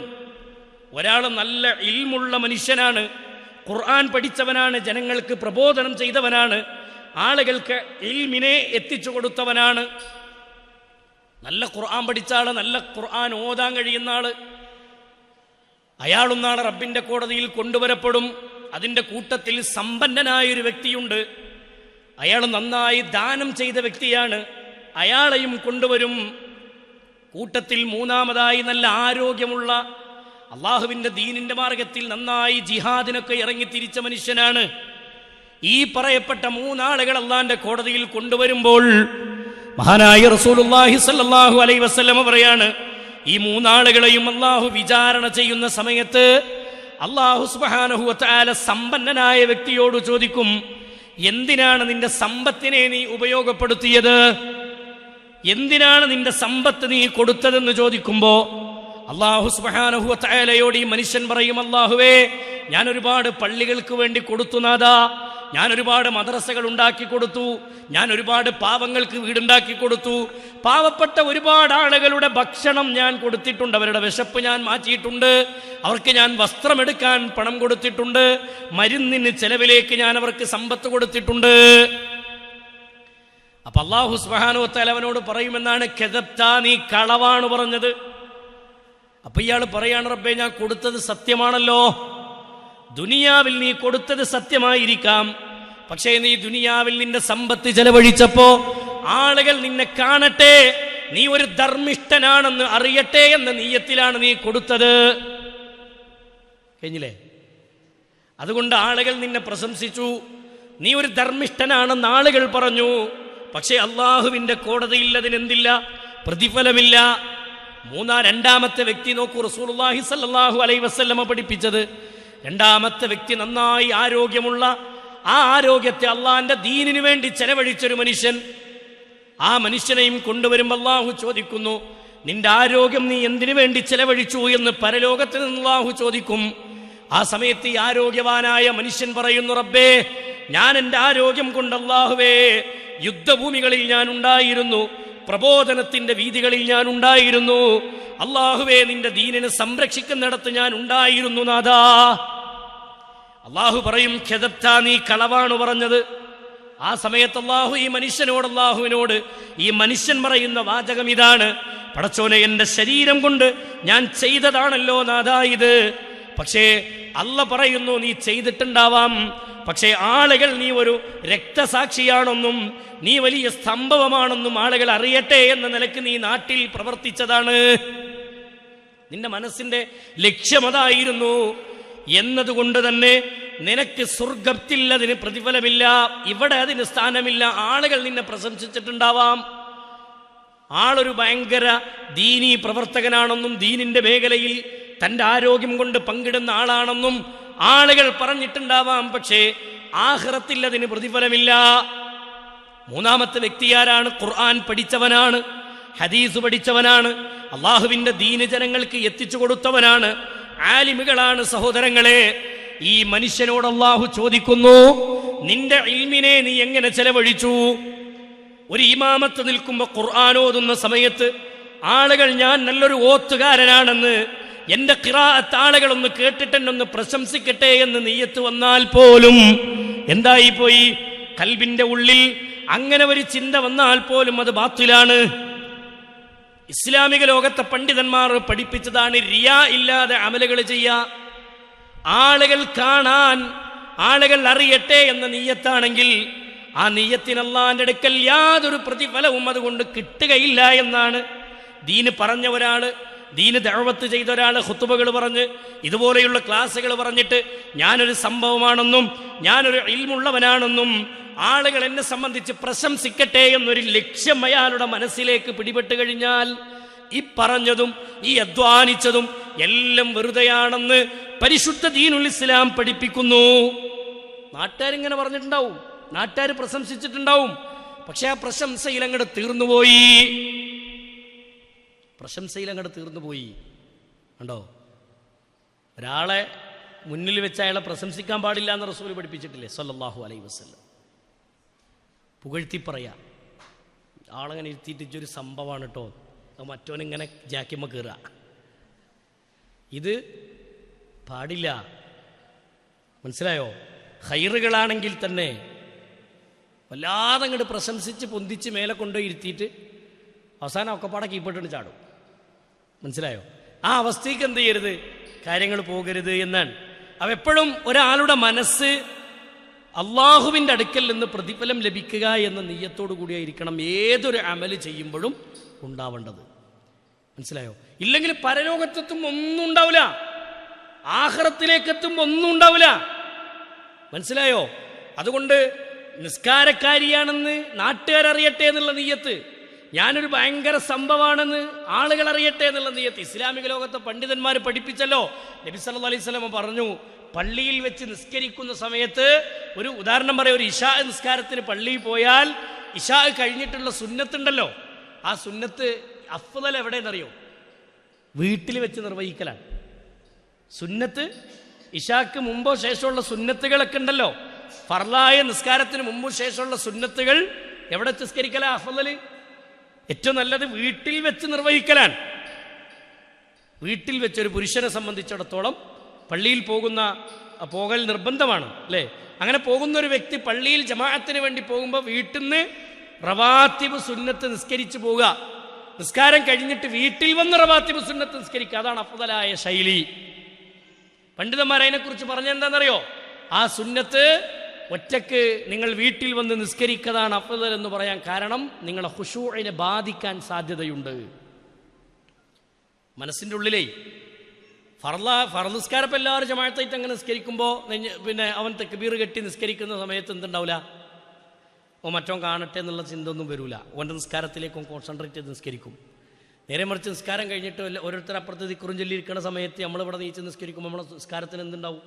ഒരാൾ നല്ല ഇൽമുള്ള മനുഷ്യനാണ്, ഖുർആൻ പഠിച്ചവനാണ്, ജനങ്ങൾക്ക് പ്രബോധനം ചെയ്തവനാണ്, ആളുകൾക്ക് ഇൽമിനെ എത്തിച്ചു കൊടുത്തവനാണ്, നല്ല ഖുർആൻ പഠിച്ച ആള്, നല്ല ഖുർആൻ ഓതാൻ കഴിയുന്ന ആള്. അയാളും നാളെ റബ്ബിന്റെ കോടതിയിൽ കൊണ്ടുവരപ്പെടും. അതിൻ്റെ കൂട്ടത്തിൽ സമ്പന്നനായൊരു വ്യക്തിയുണ്ട്, അയാൾ നന്നായി ദാനം ചെയ്ത വ്യക്തിയാണ്, അയാളെയും കൊണ്ടുവരും. കൂട്ടത്തിൽ 3ാമതായി നല്ല ആരോഗ്യമുള്ള, അള്ളാഹുവിൻ്റെ ദീനിൻ്റെ മാർഗത്തിൽ നന്നായി ജിഹാദിനൊക്കെ ഇറങ്ങി തിരിച്ച മനുഷ്യനാണ്. ഈ പറയപ്പെട്ട 3 ആളുകൾ അള്ളാഹിൻ്റെ കോടതിയിൽ കൊണ്ടുവരുമ്പോൾ മഹാനായ റസൂലുള്ളാഹി സ്വല്ലല്ലാഹു അലൈഹി വസല്ലമ പറയാണ്, ഈ 3 ആളുകളെയും അള്ളാഹു വിചാരണ ചെയ്യുന്ന സമയത്ത് അള്ളാഹു സുബ്ഹാനഹു വ തആല സമ്പന്നനായ വ്യക്തിയോട് ചോദിക്കും, എന്തിനാണ് നിന്റെ സമ്പത്തിനെ നീ ഉപയോഗപ്പെടുത്തിയത്? എന്തിനാണ് നിന്റെ സമ്പത്ത് നീ കൊടുത്തതെന്ന് ചോദിക്കുമ്പോൾ അള്ളാഹു സുബ്ഹാനഹു വ തആലയോട് ഈ മനുഷ്യൻ പറയും, അള്ളാഹുവേ, ഞാൻ ഒരുപാട് പള്ളികൾക്ക് വേണ്ടി കൊടുത്തു നാഥാ, ഞാൻ ഒരുപാട് മദ്രസകൾ ഉണ്ടാക്കി കൊടുത്തു, ഞാൻ ഒരുപാട് പാവങ്ങൾക്ക് വീടുണ്ടാക്കി കൊടുത്തു, പാവപ്പെട്ട ഒരുപാട് ആളുകളുടെ ഭക്ഷണം ഞാൻ കൊടുത്തിട്ടുണ്ട്, അവരുടെ വിശപ്പ് ഞാൻ മാറ്റിയിട്ടുണ്ട്, അവർക്ക് ഞാൻ വസ്ത്രമെടുക്കാൻ പണം കൊടുത്തിട്ടുണ്ട്, മരുന്നിന് ചെലവിലേക്ക് ഞാൻ അവർക്ക് സമ്പത്ത് കൊടുത്തിട്ടുണ്ട്. അപ്പൊ അല്ലാഹു സുബ്ഹാനഹു വ തആല അവനോട് പറയുമെന്നാണ്, കദബ്താ, നീ കളവാണ് പറഞ്ഞത്. അപ്പൊ ഇയാൾ പറയാണ്, റബ്ബേ, ഞാൻ കൊടുത്തത് സത്യമാണല്ലോ. ദുനിയാവിൽ നീ കൊടുത്തത് സത്യമായിരിക്കാം, പക്ഷേ നീ ദുനിയാവിൽ നിന്റെ സമ്പത്ത് ചെലവഴിച്ചപ്പോ ആളുകൾ നിന്നെ കാണട്ടെ, നീ ഒരു ധർമ്മിഷ്ഠനാണെന്ന് അറിയട്ടെ എന്ന നീയത്തിലാണ് നീ കൊടുത്തത്. കഴിഞ്ഞില്ലേ? അതുകൊണ്ട് ആളുകൾ നിന്നെ പ്രശംസിച്ചു, നീ ഒരു ധർമ്മിഷ്ഠനാണെന്ന് ആളുകൾ പറഞ്ഞു. പക്ഷേ അള്ളാഹുവിന്റെ കോടതിയിൽ അതിനെന്തില്ല? പ്രതിഫലമില്ല. രണ്ടാമത്തെ വ്യക്തി നോക്കൂ, റസൂലുള്ളാഹി സ്വല്ലല്ലാഹു അലൈഹി വസല്ലമ പഠിപ്പിച്ചത്, രണ്ടാമത്തെ വ്യക്തി നന്നായി ആരോഗ്യമുള്ള, ആ ആരോഗ്യത്തെ അള്ളാഹിന്റെ ദീനിനു വേണ്ടി ചെലവഴിച്ചൊരു മനുഷ്യൻ. ആ മനുഷ്യനെയും കൊണ്ടുവരുമ്പോൾ അള്ളാഹു ചോദിക്കുന്നു, നിന്റെ ആരോഗ്യം നീ എന്തിനു വേണ്ടി ചെലവഴിച്ചു എന്ന് പരലോകത്ത് നിന്ന് അള്ളാഹു ചോദിക്കും. ആ സമയത്ത് ഈ ആരോഗ്യവാനായ മനുഷ്യൻ പറയുന്നു, റബ്ബേ, ഞാൻ എൻ്റെ ആരോഗ്യം കൊണ്ട് അള്ളാഹുവേ യുദ്ധഭൂമികളിൽ ഞാൻ ഉണ്ടായിരുന്നു, പ്രബോധനത്തിന്റെ വീതികളിൽ ഞാൻ ഉണ്ടായിരുന്നു, അള്ളാഹുവേ നിന്റെ ദീനിനെ സംരക്ഷിക്കുന്നിടത്ത് ഞാൻ ഉണ്ടായിരുന്നു നാഥാ. അള്ളാഹു പറയും, ഖദബ്താ, നീ കളവാണ് പറഞ്ഞത്. ആ സമയത്ത് അള്ളാഹു ഈ അള്ളാഹുവിനോട് ഈ മനുഷ്യൻ പറയുന്ന വാചകം ഇതാണ്, പടച്ചോനെ, എൻ്റെ ശരീരം കൊണ്ട് ഞാൻ ചെയ്തതാണല്ലോ നാഥാ ഇത്. പക്ഷേ അള്ള പറയുന്നു, നീ ചെയ്തിട്ടുണ്ടാവാം, പക്ഷേ ആളുകൾ നീ ഒരു രക്തസാക്ഷിയാണെന്നും നീ വലിയ സംഭവമാണെന്നും ആളുകൾ അറിയട്ടെ എന്ന നിലക്ക് നീ നാട്ടിൽ പ്രവർത്തിച്ചതാണ്, നിന്റെ മനസ്സിന്റെ ലക്ഷ്യമതായിരുന്നു. എന്നതുകൊണ്ട് തന്നെ നിനക്ക് സ്വർഗത്തിൽ അതിന് പ്രതിഫലമില്ല, ഇവിടെ അതിന് സ്ഥാനമില്ല. ആളുകൾ നിന്നെ പ്രശംസിച്ചിട്ടുണ്ടാവാം, ആളൊരു ഭയങ്കര ദീനീ പ്രവർത്തകനാണെന്നും ദീനിന്റെ മേഖലയിൽ തൻ്റെ ആരോഗ്യം കൊണ്ട് പങ്കിടുന്ന ആളാണെന്നും ആളുകൾ പറഞ്ഞിട്ടുണ്ടാവാം, പക്ഷേ ആഖിറത്തിൽ അതിന് പ്രതിഫലമില്ല. മൂന്നാമത്തെ വ്യക്തി ആരാണ്? ഖുർആൻ പഠിച്ചവനാണ്, ഹദീസ് പഠിച്ചവനാണ്, അള്ളാഹുവിന്റെ ദീന് ജനങ്ങൾക്ക് എത്തിച്ചു കൊടുത്തവനാണ്, ആലിമുകളാണ്. സഹോദരങ്ങളെ, ഈ മനുഷ്യനോട് അള്ളാഹു ചോദിക്കുന്നു, നിന്റെ ഇൽമിനെ നീ എങ്ങനെ ചെലവഴിച്ചു? ഒരു ഇമാമത്ത് നിൽക്കുമ്പോൾ ഖുർആൻ ഓതുന്ന സമയത്ത് ആളുകൾ ഞാൻ നല്ലൊരു ഓത്തുകാരനാണെന്ന്, എന്റെ ഖിറാഅത്ത് ആളുകളൊന്ന് കേട്ടിട്ടെന്നൊന്ന് പ്രശംസിക്കട്ടെ എന്ന് നിയ്യത്ത് വന്നാൽ പോലും എന്തായിപ്പോയി? കൽബിന്റെ ഉള്ളിൽ അങ്ങനെ ഒരു ചിന്ത വന്നാൽ പോലും അത് ബാത്തിലാണ്. ഇസ്ലാമിക ലോകത്തെ പണ്ഡിതന്മാർ പഠിപ്പിച്ചതാണ് റിയാ ഇല്ലാതെ അമലുകൾ ചെയ്യുക. ആളുകൾ കാണാൻ, ആളുകൾ അറിയട്ടെ എന്ന നിയ്യത്താണെങ്കിൽ ആ നിയ്യത്തിന് അല്ലാഹുവിന്റെ അടുക്കൽ യാതൊരു പ്രതിഫലവും അതുകൊണ്ട് കിട്ടുകയില്ല എന്നാണ്. ദീന് പറഞ്ഞ ഒരാള്, ദീന് ദഅവത്ത് ചെയ്ത ഒരാള് ഖുതുബകൾ പറഞ്ഞ്, ഇതുപോലെയുള്ള ക്ലാസ്സുകൾ പറഞ്ഞിട്ട് ഞാനൊരു സംഭവമാണെന്നും ഞാനൊരു ഇൽമുള്ളവനാണെന്നും ആളുകൾ എന്നെ സംബന്ധിച്ച് പ്രശംസിക്കട്ടെ എന്നൊരു ലക്ഷ്യം അയാളുടെ മനസ്സിലേക്ക് പിടിപെട്ട് കഴിഞ്ഞാൽ ഈ പറഞ്ഞതും ഈ അധ്വാനിച്ചതും എല്ലാം വെറുതെയാണെന്ന് പരിശുദ്ധ ദീനുൽ ഇസ്ലാം പഠിപ്പിക്കുന്നു. നാട്ടുകാരിങ്ങനെ പറഞ്ഞിട്ടുണ്ടാവും, നാട്ടുകാർ പ്രശംസിച്ചിട്ടുണ്ടാവും, പക്ഷെ ആ പ്രശംസയിൽ അങ്ങോട്ട് തീർന്നുപോയി. കണ്ടോ? ഒരാളെ മുന്നിൽ വെച്ച് അയാളെ പ്രശംസിക്കാൻ പാടില്ല എന്ന് റസൂൽ പഠിപ്പിച്ചിട്ടില്ലേ സല്ലല്ലാഹു അലൈഹി വസല്ലം? പുകഴ്ത്തി പറയാ, ആളങ്ങനെ ഇരുത്തിയിട്ടൊരു സംഭവമാണ് കേട്ടോ, മറ്റോനിങ്ങനെ ജാക്കിമ്മ കയറുക, ഇത് പാടില്ല. മനസ്സിലായോ? ഖൈറുകളാണെങ്കിൽ തന്നെ വല്ലാതെ അങ്ങോട്ട് പ്രശംസിച്ച് പൊന്തിച്ച് മേലെ കൊണ്ടുപോയി ഇരുത്തിയിട്ട് അവസാനം ഒക്കെപ്പാടെ കീപ്പിട്ടിട്ട് ചാടും. മനസ്സിലായോ? ആ അവസ്ഥയ്ക്ക് എന്ത് ചെയ്യരുത്, കാര്യങ്ങൾ പോകരുത് എന്നാണ്. അവ എപ്പോഴും ഒരാളുടെ മനസ്സ് അള്ളാഹുവിൻ്റെ അടുക്കൽ നിന്ന് പ്രതിഫലം ലഭിക്കുക എന്ന നിയ്യത്തോടു കൂടിയായിരിക്കണം ഏതൊരു അമല് ചെയ്യുമ്പോഴും ഉണ്ടാവേണ്ടത്. മനസ്സിലായോ? ഇല്ലെങ്കിൽ പരലോകത്തെത്തും ഒന്നും ഉണ്ടാവില്ല, ആഖിറത്തിലേക്കെത്തും ഒന്നും ഉണ്ടാവില്ല. മനസ്സിലായോ? അതുകൊണ്ട് നിസ്കാരക്കാരിയാണെന്ന് നാട്ടുകാരറിയട്ടെ എന്നുള്ള നിയ്യത്ത്, ഞാനൊരു ഭയങ്കര സംഭവമാണെന്ന് ആളുകൾ അറിയട്ടെ എന്നുള്ള നിയ്യത്ത് ഇസ്ലാമിക ലോകത്തെ പണ്ഡിതന്മാർ പഠിപ്പിച്ചല്ലോ. നബി സല്ലല്ലാഹു അലൈഹി വസല്ലം പറഞ്ഞു, പള്ളിയിൽ വെച്ച് നിസ്കരിക്കുന്ന സമയത്ത്, ഒരു ഉദാഹരണം പറയാം, ഒരു ഇശാ നിസ്കാരത്തിന് പള്ളിയിൽ പോയാൽ ഇശാ കഴിഞ്ഞിട്ടുള്ള സുന്നത്തുണ്ടല്ലോ, ആ സുന്നത്ത് അഫ്ളൽ എവിടെയെന്നറിയോ? വീട്ടിൽ വെച്ച് നിർവഹിക്കലാണ്. സുന്നത്ത് ഇശാക്ക് മുമ്പോ ശേഷമുള്ള സുന്നത്തുകളൊക്കെ ഉണ്ടല്ലോ, ഫർളായ നിസ്കാരത്തിന് മുമ്പും ശേഷമുള്ള സുന്നത്തുകൾ എവിടെ നിസ്കരിക്കലാ അഫ്ളൽ? ഏറ്റവും നല്ലത് വീട്ടിൽ വെച്ച് നിർവഹിക്കലാണ്. വീട്ടിൽ വെച്ചൊരു പുരുഷനെ സംബന്ധിച്ചിടത്തോളം പള്ളിയിൽ പോകൽ നിർബന്ധമാണ് അല്ലേ? അങ്ങനെ പോകുന്ന ഒരു വ്യക്തി പള്ളിയിൽ ജമാഅത്തിന് വേണ്ടി പോകുമ്പോൾ വീട്ടിൽ നിന്ന് റവാത്തിബ് സുന്നത്ത് നിസ്കരിച്ചു പോവുക, നിസ്കാരം കഴിഞ്ഞിട്ട് വീട്ടിൽ വന്ന് റവാത്തിബ് സുന്നത്ത് നിസ്കരിക്കുക, അതാണ് അഫ്ളലായ ശൈലി. പണ്ഡിതന്മാർ അതിനെക്കുറിച്ച് പറഞ്ഞെന്താണെന്നറിയോ? ആ സുന്നത്ത് ഒറ്റക്ക് നിങ്ങൾ വീട്ടിൽ വന്ന് നിസ്കരിക്കതാണ് അഫ്ളൽ എന്ന് പറയാൻ കാരണം നിങ്ങളെ ഖുശൂഇനെ ബാധിക്കാൻ സാധ്യതയുണ്ട്. മനസ്സിൻ്റെ ഉള്ളിലേ ഫർള് നിസ്കാരം എല്ലാവരും ജമാഅത്തായിട്ട് അങ്ങനെ നിസ്കരിക്കുമ്പോൾ പിന്നെ അവൻ തക്ബീർ കെട്ടി നിസ്കരിക്കുന്ന സമയത്ത് എന്തുണ്ടാവില്ല, മറ്റോ കാണട്ടെ എന്നുള്ള ചിന്ത ഒന്നും വരില്ല. ഓൻ്റെ നിസ്കാരത്തിലേക്കും കോൺസെൻട്രേറ്റ് ചെയ്ത് നിസ്കരിക്കും. നേരെ മറിച്ച് നിസ്കാരം കഴിഞ്ഞിട്ട് ഓരോരുത്തർ അപ്പുറത്ത് ദിക്റും ചൊല്ലിയിരിക്കുന്ന സമയത്ത് നമ്മളിവിടെ നീച്ച് നിസ്കരിക്കുമ്പോൾ നമ്മുടെ നിസ്കാരത്തിന് എന്തുണ്ടാവും?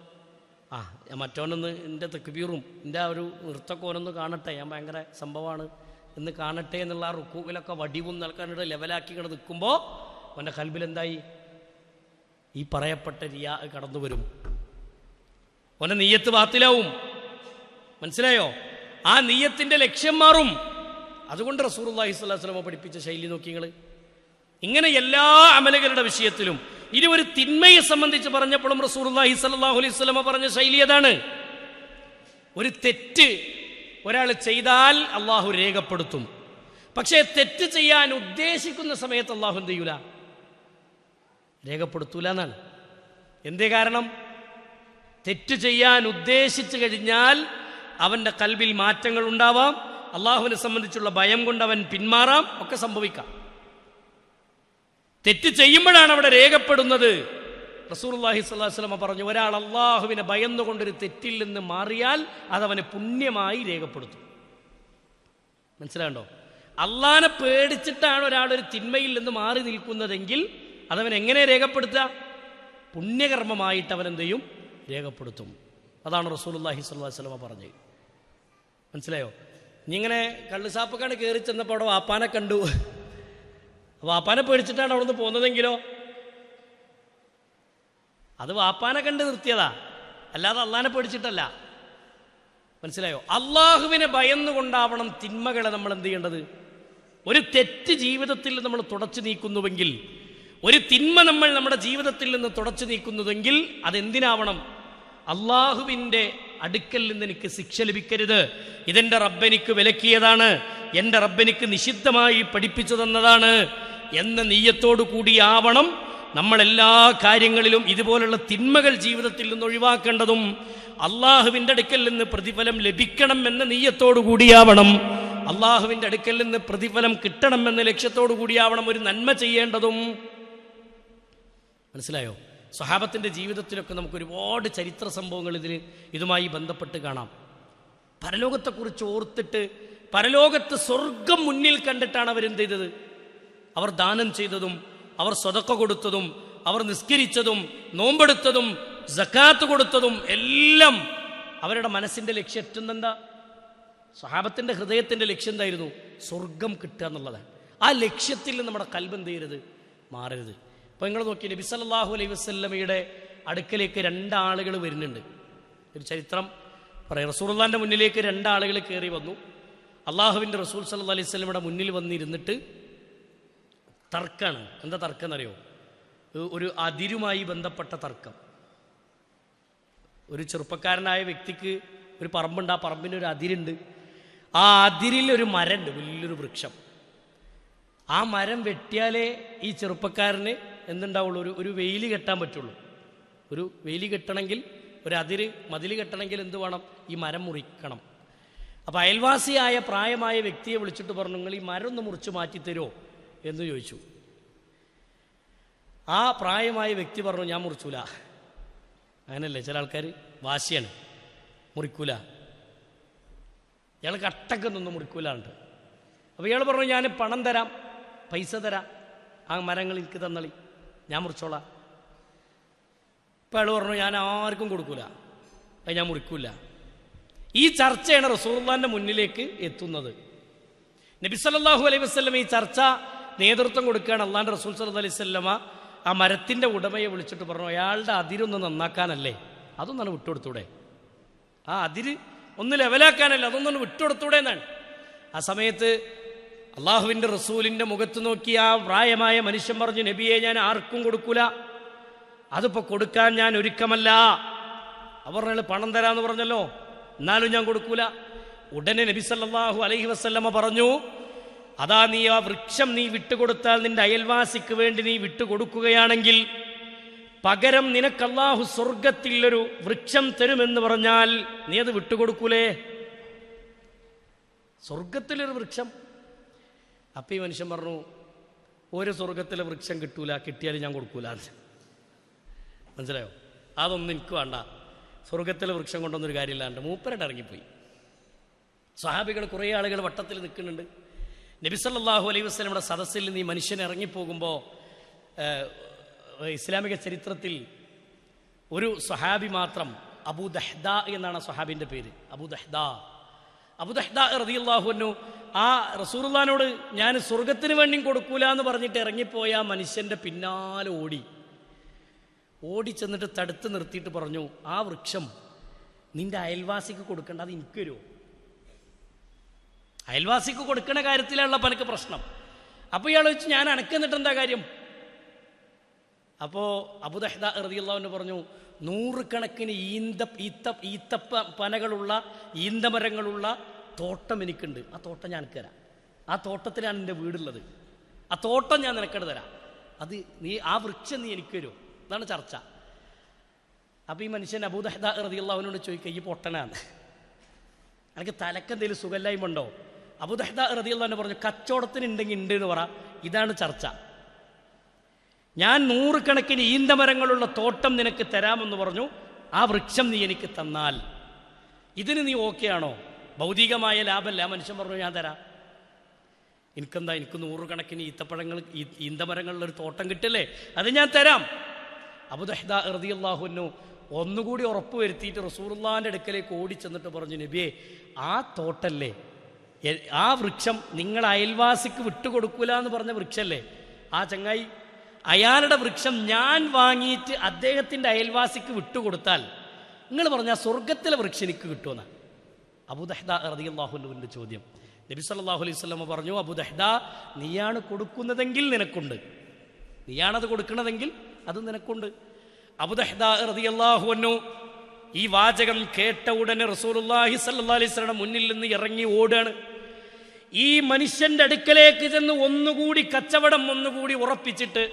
മറ്റോനൊന്ന് എൻ്റെ തക്ബീറും എൻ്റെ ആ ഒരു നൃത്തമൊക്കെ ഓനൊന്ന് കാണട്ടെ, ഞാൻ ഭയങ്കര സംഭവമാണ് എന്ന് കാണട്ടെ എന്നുള്ള ആ റുക്കൂവിലൊക്കെ വടിവും നൽകാനായിട്ട് ലെവലാക്കി ഇങ്ങനെ നിൽക്കുമ്പോൾ അവൻ്റെ കൽബിൽ എന്തായി? ഈ പറയപ്പെട്ട റിയാ കടന്നു വരും, അവൻ്റെ നിയ്യത്ത് ബാത്തിലാവും. മനസ്സിലായോ? ആ നിയ്യത്തിൻ്റെ ലക്ഷ്യം മാറും. അതുകൊണ്ട് റസൂലുള്ളാഹി സ്വല്ലല്ലാഹു അലൈഹി വസല്ലം പഠിപ്പിച്ച ശൈലി നോക്കി നിങ്ങൾ. ഇങ്ങനെ എല്ലാ അമലുകളുടെ വിഷയത്തിലും ഇനി ഒരു തിന്മയെ സംബന്ധിച്ച് പറഞ്ഞപ്പോഴും റസൂലുള്ളാഹി സ്വല്ലല്ലാഹു അലൈഹി വസല്ലം പറഞ്ഞ ശൈലി അതാണ്. ഒരു തെറ്റ് ഒരാൾ ചെയ്താൽ അള്ളാഹു രേഖപ്പെടുത്തും. പക്ഷേ തെറ്റ് ചെയ്യാൻ ഉദ്ദേശിക്കുന്ന സമയത്ത് അള്ളാഹു എന്ത് ചെയ്യൂല? രേഖപ്പെടുത്തൂല എന്നാണ്. എന്തേ കാരണം? തെറ്റ് ചെയ്യാൻ ഉദ്ദേശിച്ചു കഴിഞ്ഞാൽ അവൻ്റെ കൽബിൽ മാറ്റങ്ങൾ ഉണ്ടാവാം, അള്ളാഹുവിനെ സംബന്ധിച്ചുള്ള ഭയം കൊണ്ട് അവൻ പിന്മാറാം, ഒക്കെ സംഭവിക്കാം. തെറ്റ് ചെയ്യുമ്പോഴാണ് അവിടെ രേഖപ്പെടുന്നത്. റസൂലുള്ളാഹി സ്വല്ലല്ലാഹു അലൈഹി വസല്ലം പറഞ്ഞു, ഒരാൾ അള്ളാഹുവിനെ ഭയന്നുകൊണ്ടൊരു തെറ്റിൽ നിന്ന് മാറിയാൽ അതവനെ പുണ്യമായി രേഖപ്പെടുത്തും. മനസ്സിലാകണ്ടോ? അള്ളാഹിനെ പേടിച്ചിട്ടാണ് ഒരാളൊരു തിന്മയിൽ നിന്ന് മാറി നിൽക്കുന്നതെങ്കിൽ അതവൻ എങ്ങനെ രേഖപ്പെടുത്തുക? പുണ്യകർമ്മമായിട്ട് അവൻ എന്ത് ചെയ്യും? രേഖപ്പെടുത്തും. അതാണ് റസൂലുള്ളാഹി സ്വല്ലല്ലാഹു അലൈഹി വസല്ലം പറഞ്ഞത്. മനസ്സിലായോ? നീ ഇങ്ങനെ കള്ളുസാപ്പക്കാണ് കയറി ചെന്നപ്പോൾ അവിടെ വാപ്പാനെ കണ്ടു, വാപ്പാനെ പേടിച്ചിട്ടാണ് അവിടെ നിന്ന് പോകുന്നതെങ്കിലോ അത് വാപ്പാനെ കണ്ട് നിർത്തിയതാ, അല്ലാതെ അള്ളാഹിനെ പേടിച്ചിട്ടല്ല. മനസ്സിലായോ? അള്ളാഹുവിനെ ഭയന്നുകൊണ്ടാവണം തിന്മകളെ നമ്മൾ എന്ത് ചെയ്യേണ്ടത്. ഒരു തെറ്റ് ജീവിതത്തിൽ നമ്മൾ തുടച്ചു നീക്കുന്നുവെങ്കിൽ, ഒരു തിന്മ നമ്മൾ നമ്മുടെ ജീവിതത്തിൽ നിന്ന് തുടച്ചു നീക്കുന്നതെങ്കിൽ അതെന്തിനാവണം? അള്ളാഹുവിൻ്റെ അടുക്കൽ നിന്ന് എനിക്ക് ശിക്ഷ ലഭിക്കരുത്, ഇതെൻ്റെ റബ്ബെനിക്ക് വിലക്കിയതാണ്, എൻ്റെ റബ്ബെനിക്ക് നിഷിദ്ധമായി പഠിപ്പിച്ചു തന്നതാണ് എന്ന നീയത്തോടു കൂടിയാവണം നമ്മളെല്ലാ കാര്യങ്ങളിലും ഇതുപോലുള്ള തിന്മകൾ ജീവിതത്തിൽ നിന്ന് ഒഴിവാക്കേണ്ടതും. അള്ളാഹുവിൻ്റെ അടുക്കൽ നിന്ന് പ്രതിഫലം ലഭിക്കണം എന്ന നീയത്തോടു കൂടിയാവണം, അള്ളാഹുവിൻ്റെ അടുക്കൽ നിന്ന് പ്രതിഫലം കിട്ടണം എന്ന ലക്ഷ്യത്തോടു കൂടിയാവണം ഒരു നന്മ ചെയ്യേണ്ടതും. മനസ്സിലായോ? സ്വഹാബത്തിൻ്റെ ജീവിതത്തിലൊക്കെ നമുക്ക് ഒരുപാട് ചരിത്ര സംഭവങ്ങൾ ഇതുമായി ബന്ധപ്പെട്ട് കാണാം. പരലോകത്തെക്കുറിച്ച് ഓർത്തിട്ട്, പരലോകത്ത് സ്വർഗം മുന്നിൽ കണ്ടിട്ടാണ് അവരെന്ത് ചെയ്തത്? അവർ ദാനം ചെയ്തതും, അവർ സ്വതക്ക കൊടുത്തതും, അവർ നിസ്കരിച്ചതും, നോമ്പെടുത്തതും, സക്കാത്ത് കൊടുത്തതും എല്ലാം അവരുടെ മനസ്സിൻ്റെ ലക്ഷ്യം എത്തുന്നെന്താ? സ്വഹാബത്തിൻ്റെ ഹൃദയത്തിൻ്റെ ലക്ഷ്യം എന്തായിരുന്നു? സ്വർഗം കിട്ടുക എന്നുള്ളതാണ്. ആ ലക്ഷ്യത്തിൽ നമ്മുടെ കൽബ് എന്ത് ചെയ്യരുത്? മാറരുത്. അപ്പോൾ നിങ്ങൾ നോക്കി, നബി സല്ലല്ലാഹു അലൈഹി വസല്ലമയുടെ അടുക്കലേക്ക് രണ്ടാളുകൾ വരുന്നുണ്ട്. ഒരു ചരിത്രം പറയാം. റസൂലുള്ളാഹിൻ്റെ മുന്നിലേക്ക് രണ്ടാളുകൾ കയറി വന്നു. അള്ളാഹുവിൻ്റെ റസൂൽ സല്ലല്ലാഹു അലൈഹി വസല്ലമയുടെ മുന്നിൽ വന്നിരുന്നിട്ട് തർക്കമാണ്. എന്താ തർക്കം എന്നറിയോ? ഒരു അതിരുമായി ബന്ധപ്പെട്ട തർക്കം. ഒരു ചെറുപ്പക്കാരനായ വ്യക്തിക്ക് ഒരു പറമ്പുണ്ട്, ആ പറമ്പിനൊരു അതിരുണ്ട്. ആ അതിരിൽ ഒരു മരമുണ്ട്, വലിയൊരു വൃക്ഷം. ആ മരം വെട്ടിയാലേ ഈ ചെറുപ്പക്കാരന് എന്തുണ്ടാവുള്ളൂ? ഒരു വെയിൽ കെട്ടാൻ പറ്റുള്ളൂ. ഒരു വെയിൽ കെട്ടണമെങ്കിൽ, ഒരു മതിൽ കെട്ടണമെങ്കിൽ എന്ത് വേണം? ഈ മരം മുറിക്കണം. അപ്പോൾ അയൽവാസിയായ പ്രായമായ വ്യക്തിയെ വിളിച്ചിട്ട് പറഞ്ഞു, നിങ്ങൾ ഈ മരം ഒന്ന് മുറിച്ച് മാറ്റിത്തരുമോ എന്ന് ചോദിച്ചു. ആ പ്രായമായ വ്യക്തി പറഞ്ഞു, ഞാൻ മുറിച്ചൂല. അങ്ങനല്ലേ ചില ആൾക്കാർ, വാശിയാണ്, മുറിക്കൂല. ഇയാൾ കട്ടക്കൊന്നും മുറിക്കൂലുണ്ട്. അപ്പോൾ ഇയാൾ പറഞ്ഞു, ഞാൻ പണം തരാം, പൈസ തരാം, ആ മരങ്ങൾ എനിക്ക് തന്നളി, ഞാൻ മുറിച്ചോളാം. അപ്പോൾ അയാൾ പറഞ്ഞു, ഞാൻ ആർക്കും കൊടുക്കൂല, അത് ഞാൻ മുറിക്കൂല. ഈ ചർച്ചയാണ് റസൂലുള്ളാഹിന്റെ മുന്നിലേക്ക് എത്തുന്നത്. നബി സല്ലല്ലാഹു അലൈഹി വസല്ലം ഈ ചർച്ച നേതൃത്വം കൊടുക്കുകയാണ്. അള്ളാഹിൻ്റെ റസൂൽ സല്ലല്ലാഹു അലൈഹി വസല്ലമ ആ മരത്തിൻ്റെ ഉടമയെ വിളിച്ചിട്ട് പറഞ്ഞു, അയാളുടെ അതിരൊന്ന് നന്നാക്കാനല്ലേ, അതൊന്നാണ് വിട്ടുകൊടുത്തൂടെ? ആ അതിര് ഒന്ന് ലെവലാക്കാനല്ലേ, അതൊന്നാണ് വിട്ടുകൊടുത്തൂടെ എന്നാണ്. ആ സമയത്ത് അള്ളാഹുവിൻ്റെ റസൂലിൻ്റെ മുഖത്ത് നോക്കി ആ പ്രായമായ മനുഷ്യൻ പറഞ്ഞു, നബിയെ, ഞാൻ ആർക്കും കൊടുക്കൂല, അതിപ്പോൾ കൊടുക്കാൻ ഞാൻ ഒരുക്കമല്ല. അവർ പറഞ്ഞാൽ പണം തരാമെന്ന് പറഞ്ഞല്ലോ, എന്നാലും ഞാൻ കൊടുക്കൂല. ഉടനെ നബി സല്ലല്ലാഹു അലൈഹി വസല്ലമ പറഞ്ഞു, അതാ നീ ആ വൃക്ഷം നീ വിട്ടുകൊടുത്താൽ, നിന്റെ അയൽവാസിക്ക് വേണ്ടി നീ വിട്ടുകൊടുക്കുകയാണെങ്കിൽ പകരം നിനക്ക് അല്ലാഹു സ്വർഗത്തിൽ ഒരു വൃക്ഷം തരുമെന്ന് പറഞ്ഞാൽ നീ അത് വിട്ടുകൊടുക്കൂലേ? സ്വർഗത്തിലൊരു വൃക്ഷം. അപ്പം ഈ മനുഷ്യൻ പറഞ്ഞു, ഒരു സ്വർഗത്തിലെ വൃക്ഷം കിട്ടൂല, കിട്ടിയാൽ ഞാൻ കൊടുക്കൂല. മനസ്സിലായോ? അതൊന്നും എനിക്ക് വേണ്ട, സ്വർഗത്തിലെ വൃക്ഷം കൊണ്ടൊന്നൊരു കാര്യമില്ലാണ്ട് മൂപ്പരായിട്ട് ഇറങ്ങിപ്പോയി. സ്വഹാബികൾ കുറേ ആളുകൾ വട്ടത്തിൽ നിൽക്കുന്നുണ്ട്. നബി സല്ലല്ലാഹു അലൈഹി വസല്ലമയുടെ സദസ്സിൽ നിന്ന് ഈ മനുഷ്യൻ ഇറങ്ങിപ്പോകുമ്പോൾ ഇസ്ലാമിക ചരിത്രത്തിൽ ഒരു സ്വഹാബി മാത്രം, അബൂ ദഹ്ദ എന്നാണ് സ്വഹാബിൻ്റെ പേര്, അബൂ ദഹ്ദ റളിയല്ലാഹു അൻഹു, ആ റസൂലുള്ളാഹിനോട് ഞാൻ സ്വർഗത്തിന് വേണ്ടി കൊടുക്കൂല എന്ന് പറഞ്ഞിട്ട് ഇറങ്ങിപ്പോയ ആ മനുഷ്യൻ്റെ പിന്നാലെ ഓടി ചെന്നിട്ട് തടുത്ത് നിർത്തിയിട്ട് പറഞ്ഞു, ആ വൃക്ഷം നിന്റെ അയൽവാസിക്ക് കൊടുക്കേണ്ട, അത് എനിക്ക് തരുമോ? അയൽവാസിക്ക് കൊടുക്കുന്ന കാര്യത്തിലുള്ള പലക്ക് പ്രശ്നം. അപ്പോൾ ഇയാൾ വെച്ച്, ഞാൻ അനക്കെന്നിട്ട് എന്താ കാര്യം? അപ്പോൾ അബൂ ദഹ്ദ റളിയല്ലാഹു അൻഹു പറഞ്ഞു, 100 കണക്കിന് ഈത്തപ്പനകളുള്ള ഈന്തമരങ്ങളുള്ള തോട്ടം എനിക്കുണ്ട്, ആ തോട്ടം ഞാൻ എനിക്ക് തരാം. ആ തോട്ടത്തിലാണ് എൻ്റെ വീടുള്ളത്, ആ തോട്ടം ഞാൻ നിനക്കട് തരാം, അത് നീ ആ വൃക്ഷം നീ എനിക്ക് തരുമോ? അതാണ് ചർച്ച. അപ്പോൾ ഈ മനുഷ്യൻ അബൂ ദഹ്ദ റളിയല്ലാഹു അൻഹുവിനോട് ചോദിക്കുക, ഈ പൊട്ടനാണ്, എനിക്ക് തലക്കെന്തെങ്കിലും സുഖമില്ലായ്മ? അബൂ ദഹ്ദ റളിയല്ലാഹു അൻഹു പറഞ്ഞു, കച്ചവടത്തിന് ഉണ്ടെങ്കിൽ ഉണ്ട് എന്ന് പറ, ഇതാണ് ചർച്ച. ഞാൻ 100 കണക്കിന് ഈന്തമരങ്ങളുള്ള തോട്ടം നിനക്ക് തരാമെന്ന് പറഞ്ഞു, ആ വൃക്ഷം നീ എനിക്ക് തന്നാൽ ഇതിന് നീ ഓക്കെ ആണോ? ഭൗതികമായ ലാഭമല്ല. ആ മനുഷ്യൻ പറഞ്ഞു, ഞാൻ തരാം. എനിക്കെന്താ, എനിക്ക് 100 കണക്കിന് ഈന്തമരങ്ങളുള്ളൊരു തോട്ടം കിട്ടില്ലേ, അത് ഞാൻ തരാം. അബൂ ദഹ്ദ റളിയല്ലാഹു അൻഹു ഒന്നുകൂടി ഉറപ്പ് വരുത്തിയിട്ട് റസൂലുള്ളാഹിൻ്റെ അടുക്കലേക്ക് ഓടി ചെന്നിട്ട് പറഞ്ഞു, നബിയെ, ആ തോട്ടല്ലേ, ആ വൃക്ഷം നിങ്ങൾ അയൽവാസിക്ക് വിട്ടുകൊടുക്കൂല എന്ന് പറഞ്ഞ വൃക്ഷല്ലേ, ആ ചങ്ങായി, അയാളുടെ വൃക്ഷം ഞാൻ വാങ്ങിയിട്ട് അദ്ദേഹത്തിൻ്റെ അയൽവാസിക്ക് വിട്ടുകൊടുത്താൽ നിങ്ങൾ പറഞ്ഞാൽ സ്വർഗത്തിലെ വൃക്ഷം എനിക്ക് കിട്ടുമെന്ന് അബൂ ദഹ്ദ റളിയല്ലാഹു അൻഹുവിൻ്റെ ചോദ്യം. നബി സല്ലല്ലാഹു അലൈഹി വസല്ലം പറഞ്ഞു, അബൂ ദഹ്ദ, നീയാണ് കൊടുക്കുന്നതെങ്കിൽ നിനക്കുണ്ട്, നീയാണത് കൊടുക്കുന്നതെങ്കിൽ അത് നിനക്കുണ്ട്. അബൂ ദഹ്ദ റളിയല്ലാഹു അൻഹു ഈ വാചകം കേട്ട ഉടനെ റസൂലുള്ളാഹി സ്വല്ലല്ലാഹു അലൈഹി വസല്ലം മുന്നിൽ നിന്ന് ഇറങ്ങി ഓടുകയാണ്. ഈ മനുഷ്യന്റെ അടുക്കലേക്ക് ചെന്ന് ഒന്നുകൂടി കച്ചവടം ഒന്നുകൂടി ഉറപ്പിച്ചിട്ട്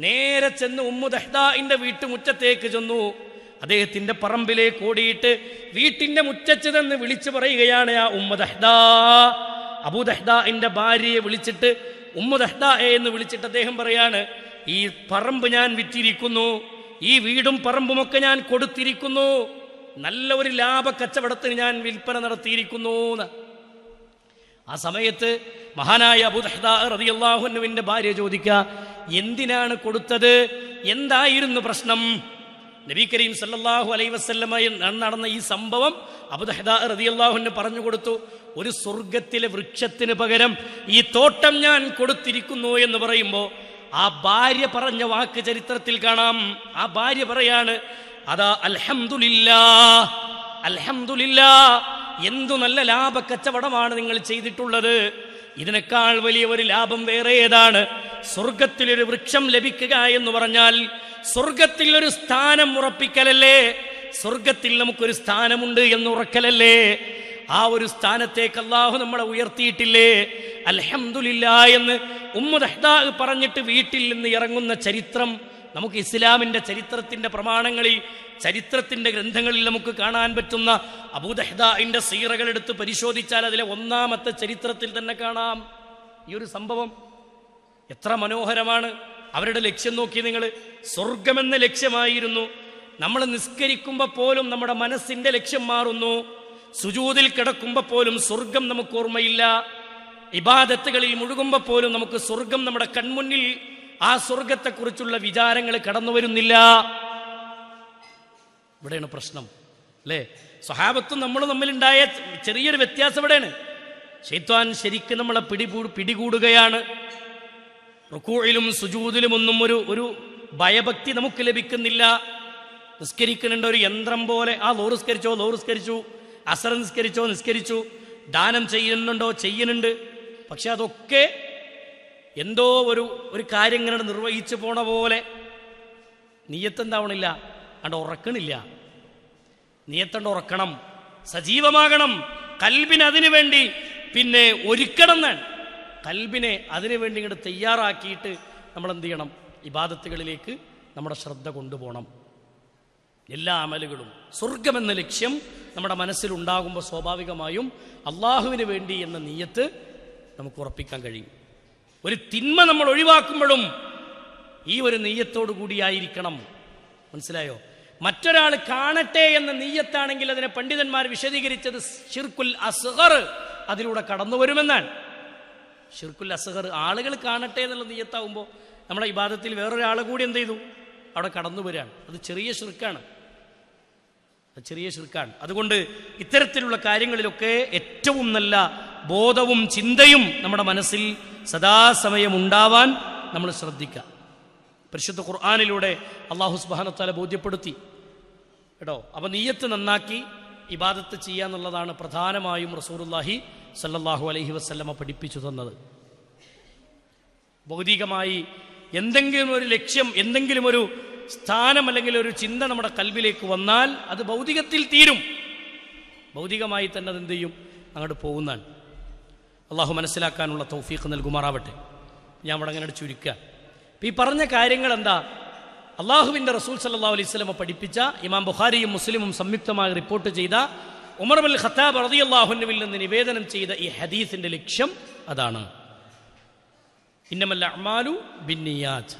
നേരെ ചെന്ന് ഉമ്മു ദഹ്ദാഇന്റെ വീട്ടുമുറ്റത്തേക്ക് ചെന്നു. അദ്ദേഹത്തിന്റെ പറമ്പിലേക്ക് ഓടിയിട്ട് വീട്ടിന്റെ മുറ്റത്ത് നിന്ന് വിളിച്ചു പറയുകയാണ്, ആ ഉമ്മു ദഹ്ദാ. അബൂ ദഹ്ദാഇന്റെ ഭാര്യയെ വിളിച്ചിട്ട് ഉമ്മു ദഹ്ദായെ എന്ന് വിളിച്ചിട്ട് അദ്ദേഹം പറയാണ്, ഈ പറമ്പ് ഞാൻ വിറ്റിരിക്കുന്നു, ഈ വീടും പറമ്പുമൊക്കെ ഞാൻ കൊടുത്തിരിക്കുന്നു, നല്ല ഒരു ലാഭ കച്ചവടത്തിന് ഞാൻ വിൽപ്പന നടത്തിയിരിക്കുന്നു. ആ സമയത്ത് മഹാനായ അബൂ ദഹ്ദാ റളിയല്ലാഹു അൻഹുവിന്റെ ഭാര്യ ചോദിക്കുക, എന്തിനാണ് കൊടുത്തത്, എന്തായിരുന്നു പ്രശ്നം? നബി കരീം സല്ലല്ലാഹു അലൈഹി വസല്ലമ നടന്ന ഈ സംഭവം അബൂ ദഹ്ദാ റളിയല്ലാഹു അൻഹു പറഞ്ഞു കൊടുത്തു. ഒരു സ്വർഗത്തിലെ വൃക്ഷത്തിന് പകരം ഈ തോട്ടം ഞാൻ കൊടുത്തിരിക്കുന്നു എന്ന് പറയുമ്പോൾ ആ ഭാര്യ പറഞ്ഞ വാക്ക് ചരിത്രത്തിൽ കാണാം. ആ ഭാര്യ പറയാണ്, അതാ അൽഹംദുലില്ലാഹ്, അൽഹംദുലില്ലാഹ്, എന്തു നല്ല ലാഭ കച്ചവടമാണ് നിങ്ങൾ ചെയ്തിട്ടുള്ളത്. ഇതിനേക്കാൾ വലിയ ഒരു ലാഭം വേറെ ഏതാണ്? സ്വർഗത്തിലൊരു വൃക്ഷം ലഭിക്കുക എന്ന് പറഞ്ഞാൽ സ്വർഗത്തിൽ ഒരു സ്ഥാനം ഉറപ്പിക്കലല്ലേ? സ്വർഗത്തിൽ നമുക്കൊരു സ്ഥാനമുണ്ട് എന്ന് ഉറക്കലല്ലേ? ആ ഒരു സ്ഥാനത്തേക്ക് അല്ലാഹു നമ്മളെ ഉയർത്തിയിട്ടില്ലേ? അൽഹംദുലില്ലാഹ് എന്ന് ഉമ്മു ദഹ്ദാ പറഞ്ഞിട്ട് വീട്ടിൽ നിന്ന് ഇറങ്ങുന്ന ചരിത്രം നമുക്ക് ഇസ്ലാമിന്റെ ചരിത്രത്തിന്റെ പ്രമാണങ്ങളിൽ, ചരിത്രത്തിന്റെ ഗ്രന്ഥങ്ങളിൽ നമുക്ക് കാണാൻ പറ്റുന്ന അബൂ ദഹ്ദാഇന്റെ സീറകൾ എടുത്ത് പരിശോധിച്ചാൽ അതിലെ ഒന്നാമത്തെ ചരിത്രത്തിൽ തന്നെ കാണാം ഈ ഒരു സംഭവം. എത്ര മനോഹരമാണ്! അവരുടെ ലക്ഷ്യം നോക്കി നിങ്ങൾ, സ്വർഗമെന്ന ലക്ഷ്യമായിരുന്നു. നമ്മൾ നിസ്കരിക്കുമ്പോൾ പോലും നമ്മുടെ മനസ്സിന്റെ ലക്ഷ്യം മാറുന്നു. സുജൂദിൽ കിടക്കുമ്പോൾ പോലും സ്വർഗം നമുക്ക് ഓർമ്മയില്ല. ഇബാദത്തുകളിൽ മുഴുകുമ്പോൾ പോലും നമുക്ക് സ്വർഗം നമ്മുടെ കൺമുന്നിൽ, ആ സ്വർഗത്തെക്കുറിച്ചുള്ള വിചാരങ്ങൾ കടന്നു വരുന്നില്ല. ഇവിടെയാണ് പ്രശ്നം, അല്ലേ? സ്വഹാബത്തും നമ്മളും തമ്മിലുണ്ടായ ചെറിയൊരു വ്യത്യാസം ഇവിടെയാണ്. ശൈത്വാൻ ശരിക്കും നമ്മളെ പിടികൂടുകയാണ്. റുകൂഇലും സുജൂദിലും ഒന്നും ഒരു ഭയഭക്തി നമുക്ക് ലഭിക്കുന്നില്ല. നിസ്കരിക്കുന്നുണ്ട് ഒരു യന്ത്രം പോലെ. ആ ലോറ് നിസ്കരിച്ചു, അസർ നിസ്കരിച്ചു, ദാനം ചെയ്യുന്നുണ്ടോ, ചെയ്യുന്നുണ്ട്. പക്ഷെ അതൊക്കെ എന്തോ ഒരു കാര്യം ഇങ്ങനെ നിർവഹിച്ചു പോണ പോലെ നിയ്യത്തെന്താവണില്ല, അണ്ട് ഉറക്കണില്ല. നിയ്യത്തണ്ട് ഉറക്കണം, സജീവമാകണം. കൽബിനെ അതിനു വേണ്ടി പിന്നെ ഒരുക്കണം എന്നാണ്. കൽബിനെ അതിനു വേണ്ടി ഇങ്ങോട്ട് തയ്യാറാക്കിയിട്ട് നമ്മൾ എന്ത് ചെയ്യണം? ഇബാദത്തുകളിലേക്ക് നമ്മുടെ ശ്രദ്ധ കൊണ്ടുപോകണം. എല്ലാ അമലുകളും സ്വർഗമെന്ന ലക്ഷ്യം നമ്മുടെ മനസ്സിലുണ്ടാകുമ്പോൾ സ്വാഭാവികമായും അള്ളാഹുവിന് വേണ്ടി എന്ന നിയ്യത്ത് നമുക്ക് ഉറപ്പിക്കാൻ കഴിയും. ഒരു തിന്മ നമ്മൾ ഒഴിവാക്കുമ്പോഴും ഈ ഒരു നിയ്യത്തോടു കൂടിയായിരിക്കണം. മനസ്സിലായോ? മറ്റൊരാൾ കാണട്ടെ എന്ന നിയ്യത്താണെങ്കിൽ അതിനെ പണ്ഡിതന്മാർ വിശദീകരിച്ചത് ശിർക്കുൽ അസ്ഗർ അതിലൂടെ കടന്നു വരുമെന്നാണ്. ശിർക്കുൽ അസ്ഗർ ആളുകൾ കാണട്ടെ എന്നുള്ള നിയ്യത്താവുമ്പോൾ നമ്മുടെ ഇബാദത്തിൽ വേറൊരാളെ കൂടി എന്ത് ചെയ്തു? അവിടെ കടന്നു വരികയാണ്. അത് ചെറിയ ശിർക്കാണ്. അതുകൊണ്ട് ഇത്തരത്തിലുള്ള കാര്യങ്ങളിലൊക്കെ ഏറ്റവും നല്ല ബോധവും ചിന്തയും നമ്മുടെ മനസ്സിൽ സദാസമയം ഉണ്ടാവാൻ നമ്മൾ ശ്രദ്ധിക്കുക. പരിശുദ്ധ ഖുർആനിലൂടെ അല്ലാഹു സുബ്ഹാനഹു വ തആല ബോധ്യപ്പെടുത്തി കേട്ടോ. അപ്പൊ നിയ്യത്ത് നന്നാക്കി ഇബാദത്ത് ചെയ്യാന്നുള്ളതാണ് പ്രധാനമായും റസൂലുള്ളാഹി സ്വല്ലല്ലാഹു അലൈഹി വസല്ലമ പഠിപ്പിച്ചു തന്നത്. ഭൗതികമായി എന്തെങ്കിലും ഒരു ലക്ഷ്യം, എന്തെങ്കിലും ഒരു സ്ഥാനം അല്ലെങ്കിൽ ഒരു ചിന്ത നമ്മുടെ കൽബിലേക്ക് വന്നാൽ അത് ഭൗതികത്തിൽ തീരും. ഭൗതികമായി തന്നെ അത് എന്ത് ചെയ്യും? അങ്ങോട്ട് പോകുന്നതാണ്. അള്ളാഹു മനസ്സിലാക്കാനുള്ള തൗഫീഖ് നൽകുമാറാവട്ടെ. ഞാൻ അവിടെ അങ്ങനെ ചുരുക്കുക. ഈ പറഞ്ഞ കാര്യങ്ങൾ എന്താ? അള്ളാഹുവിൻ്റെ റസൂൽ സല്ലല്ലാഹു അലൈഹി വസല്ലം പഠിപ്പിച്ച, ഇമാം ബുഖാരിയും മുസ്ലിമും സംയുക്തമായി റിപ്പോർട്ട് ചെയ്ത, ഉമർ ഇബ്നുൽ ഖത്താബ് റളിയല്ലാഹു അൻഹുവിൽ നിന്ന് നിവേദനം ചെയ്ത ഈ ഹദീസിന്റെ ലക്ഷ്യം അതാണ്. ഇന്നമൽ അഅ്മാലു ബിന്നിയാത്ത്.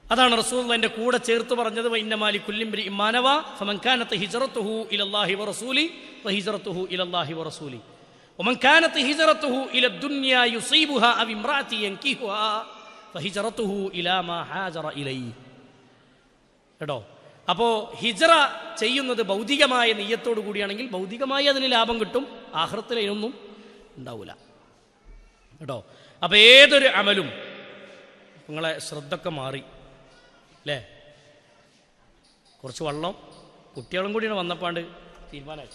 അതാണ് റസൂലുള്ളാഹിന്റെ കൂടെ ചേർത്ത് പറഞ്ഞത്. വഇന്നമാ ലികുല്ലി ഇംറിഇൻ മാ നവാ ഫമൻ കാനത് ഹിജ്റതുഹു ഇലല്ലാഹി വറസൂലി ഫഹിജ്റതുഹു ഇലല്ലാഹി വറസൂലി വമൻ കാനത് ഹിജ്റതുഹു ഇലദ്ദുനിയാ യുസീബുഹാ അവ ഇംറാഅതി യൻകിഹുഹാ ഫഹിജ്റതുഹു ഇലാ മാ ഹാജറ ഇലൈഹി. കേട്ടോ? അപ്പോൾ ഹിജ്റ ചെയ്യുന്നത് ഭൗതികമായ നിയ്യത്തോടു കൂടിയാണെങ്കിൽ ഭൗതികമായി അതിന് ലാഭം കിട്ടും, ആഖിറത്തിൽ അതിനൊന്നും ഉണ്ടാവില്ല. കേട്ടോ? അപ്പോൾ ഏതൊരു അമലും നിങ്ങളെ ശ്രദ്ധയൊക്കെ മാറി അല്ലേ? കുറച്ച് വെള്ളം കുട്ടികളും കൂടിയാണ് വന്നപ്പാണ്ട് തീരുമാനമായി.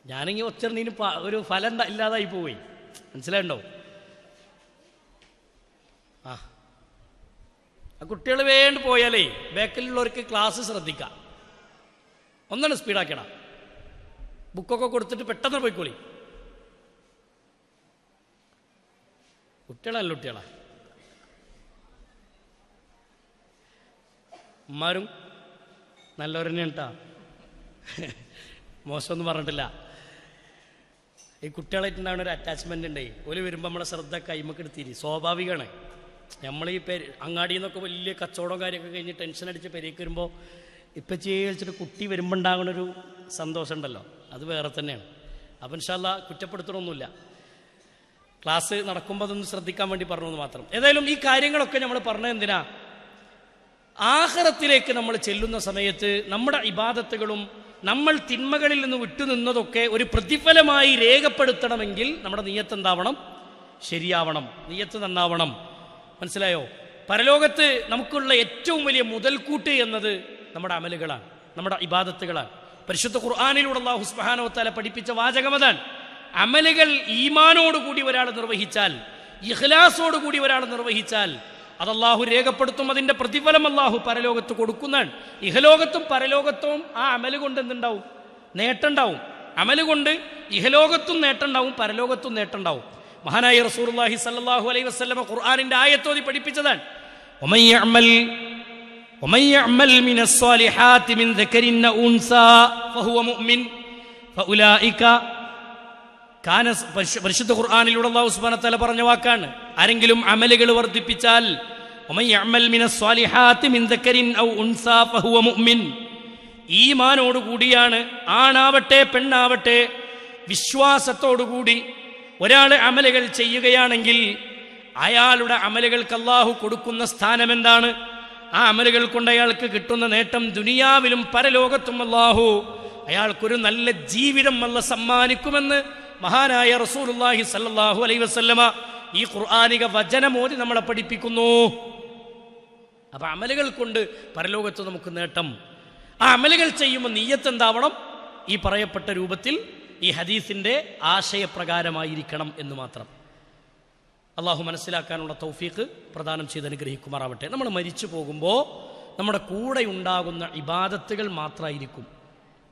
ഞാനെങ്കിൽ ഒച്ചറിഞ്ഞതിന് ഒരു ഫലം ഇല്ലാതായി പോയി. മനസ്സിലായിണ്ടോ? ആ കുട്ടികൾ വേണ്ടി പോയാലേ ബാക്കിലുള്ളവർക്ക് ക്ലാസ് ശ്രദ്ധിക്കാം. ഒന്നാണ് സ്പീഡാക്കണം. ബുക്കൊക്കെ കൊടുത്തിട്ട് പെട്ടെന്ന് പോയിക്കോളി. കുട്ടികളല്ല കുട്ടികളാ. ഉമ്മാരും നല്ലവർ തന്നെയാണ് കേട്ടോ, മോശമൊന്നും പറഞ്ഞിട്ടില്ല. ഈ കുട്ടികളായിട്ടുണ്ടാവുന്ന ഒരു അറ്റാച്ച്മെൻ്റ് ഉണ്ട്. ഓല് വരുമ്പോൾ നമ്മളെ ശ്രദ്ധ കൈമക്ക് എടുത്തിരി സ്വാഭാവികമാണ്. നമ്മൾ ഈ അങ്ങാടിയിൽ നിന്നൊക്കെ വലിയ കച്ചവടവും കാര്യമൊക്കെ കഴിഞ്ഞ് ടെൻഷൻ അടിച്ച് പെരേക്ക് വരുമ്പോൾ ഇപ്പം ചെയ്യിച്ചിട്ട് കുട്ടി വരുമ്പോൾ ഉണ്ടാകുന്നൊരു സന്തോഷം ഉണ്ടല്ലോ, അത് വേറെ തന്നെയാണ്. അപ്പം ഇൻഷാ അല്ലാഹ് കുറ്റപ്പെടുത്തണമൊന്നുമില്ല. ക്ലാസ് നടക്കുമ്പോൾ അതൊന്ന് ശ്രദ്ധിക്കാൻ വേണ്ടി പറഞ്ഞത് മാത്രം. ഏതായാലും ഈ കാര്യങ്ങളൊക്കെ നമ്മൾ പറഞ്ഞത് എന്തിനാ? ആഖിറത്തിലേക്ക് നമ്മൾ ചെല്ലുന്ന സമയത്ത് നമ്മുടെ ഇബാദത്തുകളും നമ്മൾ തിന്മകളിൽ നിന്ന് വിട്ടുനിന്നതൊക്കെ ഒരു പ്രതിഫലമായി രേഖപ്പെടുത്തണമെങ്കിൽ നമ്മുടെ നിയ്യത്ത് എന്താവണം? ശരിയാവണം, നിയ്യത്ത് നന്നാവണം. മനസ്സിലായോ? പരലോകത്ത് നമുക്കുള്ള ഏറ്റവും വലിയ മുതൽക്കൂട്ട് എന്നത് നമ്മുടെ അമലുകളാണ്, നമ്മുടെ ഇബാദത്തുകളാണ്. പരിശുദ്ധ ഖുർആനിലൂടെ അല്ലാഹു സുബ്ഹാനഹു വ തആല പഠിപ്പിച്ച വാചകം അതാണ്. അമലുകൾ ഈമാനോടുകൂടി ഒരാൾ നിർവഹിച്ചാൽ, ഇഖ്ലാസോടുകൂടി ഒരാൾ നിർവഹിച്ചാൽ അത് അല്ലാഹു രേഖപ്പെടുത്തും. അതിൻ്റെ പ്രതിഫലം അല്ലാഹു പരലോകത്ത് കൊടുക്കുന്നതാണ്. ഇഹലോകത്തും പരലോകത്തും ആ അമല് കൊണ്ട് എന്തുണ്ടാവും? നേട്ടമുണ്ടാവും. അമല് കൊണ്ട് ഇഹലോകത്തും നേട്ടമുണ്ടാവും, പരലോകത്തും നേട്ടമുണ്ടാവും. മഹാനായ റസൂലുള്ളാഹി സ്വല്ലല്ലാഹു അലൈഹി വസല്ലമ ഖുർആനിന്റെ ആയത്തോതി പഠിപ്പിച്ചതാണ്. വമൻ യഅമൽ മിനസ് സ്വാലിഹാത്തി മിൻ ദക്കരിൻ ഔ ഉൻസാ ഫഹുവ മുഅ്മിൻ ഫഉലൈക കാന. പരിശുദ്ധ ഖുർആനിലൂടെ അല്ലാഹു സുബ്ഹാനഹു വ തആല പറഞ്ഞ വാക്കാണ്. ആരെങ്കിലും അമലുകൾ വർദ്ധിപ്പിച്ചാൽ വമൻ യഅമൽ മിനസ് സ്വാലിഹാത്തി മിൻ ദക്കരിൻ ഔ ഉൻസാ ഫഹുവ മുഅ്മിൻ, ഈമാനോട് കൂടിയാണ്, ആണാവട്ടെ പെണ്ണാവട്ടെ, വിശ്വാസത്തോടുകൂടി ഒരാൾ അമലുകൾ ചെയ്യുകയാണെങ്കിൽ അയാളുടെ അമലുകൾക്ക് അല്ലാഹു കൊടുക്കുന്ന സ്ഥാനം എന്താണ്? ആ അമലുകൾ കൊണ്ട് അയാൾക്ക് കിട്ടുന്ന നേട്ടം ദുനിയാവിലും പരലോകത്തും അല്ലാഹു അയാൾക്കൊരു നല്ല ജീവിതം അല്ലാഹു സമ്മാനിക്കുമെന്ന് മഹാനായ റസൂലുള്ളാഹി സ്വല്ലല്ലാഹു അലൈഹി വസല്ലമ ഈ ഖുർആനിക വചനമോദി നമ്മളെ പഠിപ്പിക്കുന്നു. അപ്പൊ അമലുകൾ കൊണ്ട് പരലോകത്ത് നമുക്ക് നേട്ടം. ആ അമലുകൾ ചെയ്യുമ്പോൾ നിയ്യത്ത് എന്താവണം? ഈ പറയപ്പെട്ട രൂപത്തിൽ ഈ ഹദീസിന്റെ ആശയപ്രകാരമായിരിക്കണം എന്ന് മാത്രം. അള്ളാഹു മനസ്സിലാക്കാനുള്ള തൗഫീഖ് പ്രദാനം ചെയ്ത് അനുഗ്രഹിക്കുമാറാവട്ടെ. നമ്മൾ മരിച്ചു പോകുമ്പോൾ നമ്മുടെ കൂടെ ഉണ്ടാകുന്ന ഇബാദത്തുകൾ മാത്രമായിരിക്കും.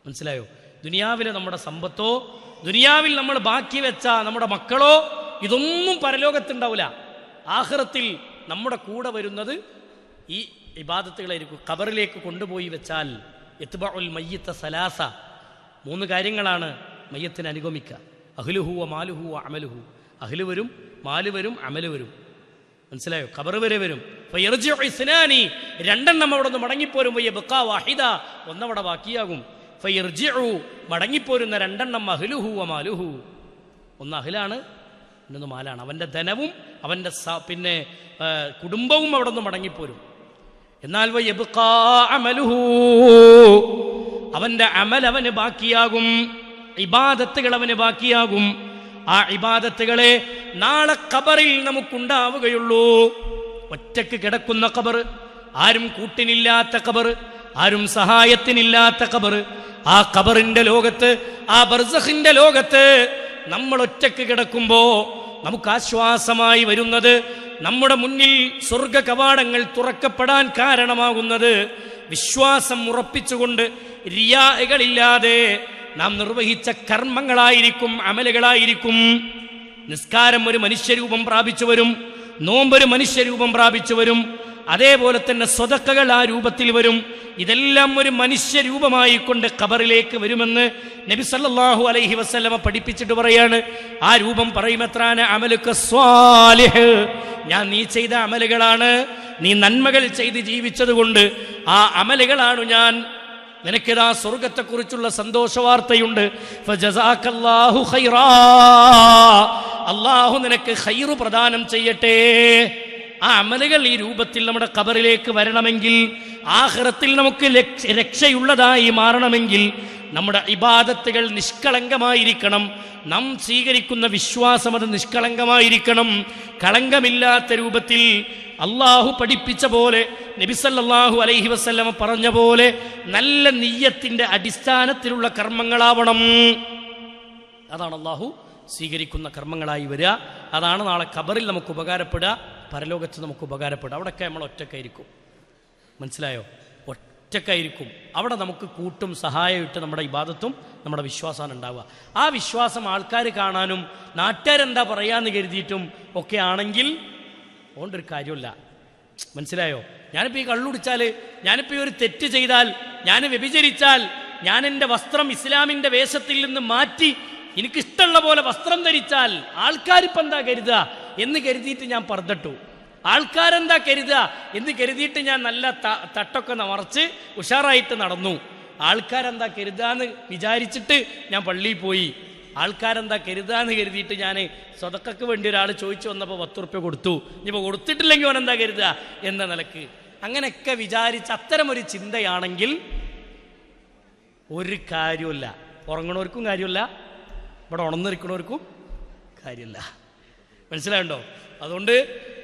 മനസ്സിലായോ? ദുനിയാവിലെ നമ്മുടെ സമ്പത്തോ, ദുനിയാവിൽ നമ്മൾ ബാക്കി വെച്ച നമ്മുടെ മക്കളോ, ഇതൊന്നും പരലോകത്തുണ്ടാവില്ല. ആഖിറത്തിൽ നമ്മുടെ കൂടെ വരുന്നത് ഈ ഇബാദത്തുകളായിരിക്കും. ഖബറിലേക്ക് കൊണ്ടുപോയി വെച്ചാൽ ഇത്ബഉൽ മയ്യിത്ത സലാസ, 3 കാര്യങ്ങളാണ് മയ്യത്തിന് അനുഗമിക്കുക. അഹ്ലുഹു വ മാലുഹു വ അമലുഹു. അഹ്ല് വരും, മാല് വരും, അമല് വരും. മനസ്സിലായോ? ഖബർ വരെ വരും. ഫയർജിഉ ഇസ്നാനി, 2 അവിടെ നിന്ന് മടങ്ങിപ്പോരും. വയബ്ഖാ വാഹിദ, 1 അവിടെ ബാക്കിയാകും. ഫയർജിഉ, മടങ്ങിപ്പോരുന്ന 2 അഹ്ലുഹു വ മാലുഹു. 1 അഹ്ലാണ്, 1 മാലാണ്. അവൻ്റെ ധനവും അവൻ്റെ പിന്നെ കുടുംബവും അവിടെ നിന്ന് മടങ്ങിപ്പോരും. എന്നാൽ വയബ്ഖാ അമലുഹു, അവൻ്റെ അമൽ അവന് ബാക്കിയാകും, ഇബാദത്തുകൾ അവന് ബാക്കിയാകും. ആ ഇബാദത്തുകളെ നാളെ ഖബറിൽ നമുക്കുണ്ടാവുകയുള്ളൂ. ഒറ്റക്ക് കിടക്കുന്ന ഖബർ, ആരും കൂട്ടിനില്ലാത്ത ഖബർ, ആരും സഹായത്തിനില്ലാത്ത ഖബർ. ആ ഖബറിന്റെ ലോകത്ത്, ആ ബർസഖിന്റെ ലോകത്ത് നമ്മൾ ഒറ്റക്ക് കിടക്കുമ്പോ നമുക്ക് ആശ്വാസമായി വരുന്നത്, നമ്മുടെ മുന്നിൽ സ്വർഗ കവാടങ്ങൾ തുറക്കപ്പെടാൻ കാരണമാകുന്നത് വിശ്വാസം ഉറപ്പിച്ചുകൊണ്ട് റിയാകളില്ലാതെ നാം നിർവഹിച്ച കർമ്മങ്ങളായിരിക്കും, അമലുകളായിരിക്കും. നിസ്കാരം ഒരു മനുഷ്യരൂപം പ്രാപിച്ചു വരും, നോമ്പൊരു മനുഷ്യരൂപം പ്രാപിച്ചു വരും, അതേപോലെ തന്നെ സ്വതക്കകൾ ആ രൂപത്തിൽ വരും. ഇതെല്ലാം ഒരു മനുഷ്യരൂപമായി കൊണ്ട് ഖബറിലേക്ക് വരുമെന്ന് നബി സല്ലല്ലാഹു അലൈഹി വസല്ലമ പഠിപ്പിച്ചിട്ട് പറയാണ്. ആ രൂപം പറയുമെത്രാന അമലുക സ്വാലിഹ്, ഞാൻ നീ ചെയ്ത അമലുകളാണ്, നീ നന്മകൾ ചെയ്ത് ജീവിച്ചതുകൊണ്ട് ആ അമലുകളാണ് ഞാൻ. നിനക്കിതാ സ്വർഗത്തെക്കുറിച്ചുള്ള സന്തോഷ വാർത്തയുണ്ട്. ഫജസാകല്ലാഹു ഖൈറാ, അല്ലാഹു നിനക്ക് ഖൈറ് പ്രദാനം ചെയ്യട്ടെ. ആ അമലുകൾ ഈ രൂപത്തിൽ നമ്മുടെ ഖബറിലേക്ക് വരണമെങ്കിൽ, ആഖിറത്തിൽ നമുക്ക് രക്ഷയുള്ളതായി മാറണമെങ്കിൽ നമ്മുടെ ഇബാദത്തുകൾ നിഷ്കളങ്കമായിരിക്കണം. നാം സ്വീകരിക്കുന്ന വിശ്വാസം അത് നിഷ്കളങ്കമായിരിക്കണം. കളങ്കമില്ലാത്ത രൂപത്തിൽ അള്ളാഹു പഠിപ്പിച്ച പോലെ, നബി സല്ലല്ലാഹു അലൈഹി വസല്ലമ പറഞ്ഞ പോലെ നല്ല നിയ്യത്തിന്റെ അടിസ്ഥാനത്തിലുള്ള കർമ്മങ്ങളാവണം. അതാണ് അള്ളാഹു സ്വീകരിക്കുന്ന കർമ്മങ്ങളായി വരിക. അതാണ് നാളെ ഖബറിൽ നമുക്ക് ഉപകാരപ്പെടുക, പരലോകത്ത് നമുക്ക് ഉപകാരപ്പെടുക. അവിടെയൊക്കെ നമ്മൾ ഒറ്റക്കായിരിക്കും. മനസ്സിലായോ? ഒറ്റക്കായിരിക്കും. അവിടെ നമുക്ക് കൂട്ടും സഹായമായിട്ട് നമ്മുടെ ഇബാദത്തും നമ്മുടെ വിശ്വാസമാണ് ഉണ്ടാവുക. ആ വിശ്വാസം ആൾക്കാർ കാണാനും നാട്ടുകാരെന്താ പറയാന്ന് കരുതിയിട്ടും ഒക്കെ ആണെങ്കിൽ അതുകൊണ്ടൊരു കാര്യമില്ല. മനസ്സിലായോ? ഞാനിപ്പോൾ ഈ കള്ളുടിച്ചാൽ, ഞാനിപ്പോൾ ഈ ഒരു തെറ്റ് ചെയ്താൽ, ഞാൻ വ്യഭിചരിച്ചാൽ, ഞാൻ എൻ്റെ വസ്ത്രം ഇസ്ലാമിൻ്റെ വേഷത്തിൽ നിന്ന് മാറ്റി എനിക്കിഷ്ടമുള്ള പോലെ വസ്ത്രം ധരിച്ചാൽ ആൾക്കാരിപ്പോൾ എന്താ കരുതുക എന്ന് കരുതിയിട്ട് ഞാൻ പറഞ്ഞിട്ടു. ആൾക്കാരെന്താ കരുതുക എന്ന് കരുതിയിട്ട് ഞാൻ നല്ല തട്ടൊക്കെ മറച്ച് ഉഷാറായിട്ട് നടന്നു. ആൾക്കാരെന്താ കരുതാന്ന് വിചാരിച്ചിട്ട് ഞാൻ പള്ളിയിൽ പോയി. ആൾക്കാരെന്താ കരുതാന്ന് കരുതിയിട്ട് ഞാൻ സ്വതക്കക്ക് വേണ്ടി ഒരാൾ ചോദിച്ചു വന്നപ്പോൾ 10 റുപ്യ കൊടുത്തു. ഇനിയിപ്പോൾ കൊടുത്തിട്ടില്ലെങ്കിൽ അവനെന്താ കരുതുക എന്ന നിലക്ക് അങ്ങനെയൊക്കെ വിചാരിച്ച് അത്തരമൊരു ചിന്തയാണെങ്കിൽ ഒരു കാര്യമില്ല. ഉറങ്ങണവർക്കും കാര്യമില്ല, ഇവിടെ ഉണർന്നിരിക്കണവർക്കും കാര്യമില്ല. മനസ്സിലായുണ്ടോ? അതുകൊണ്ട്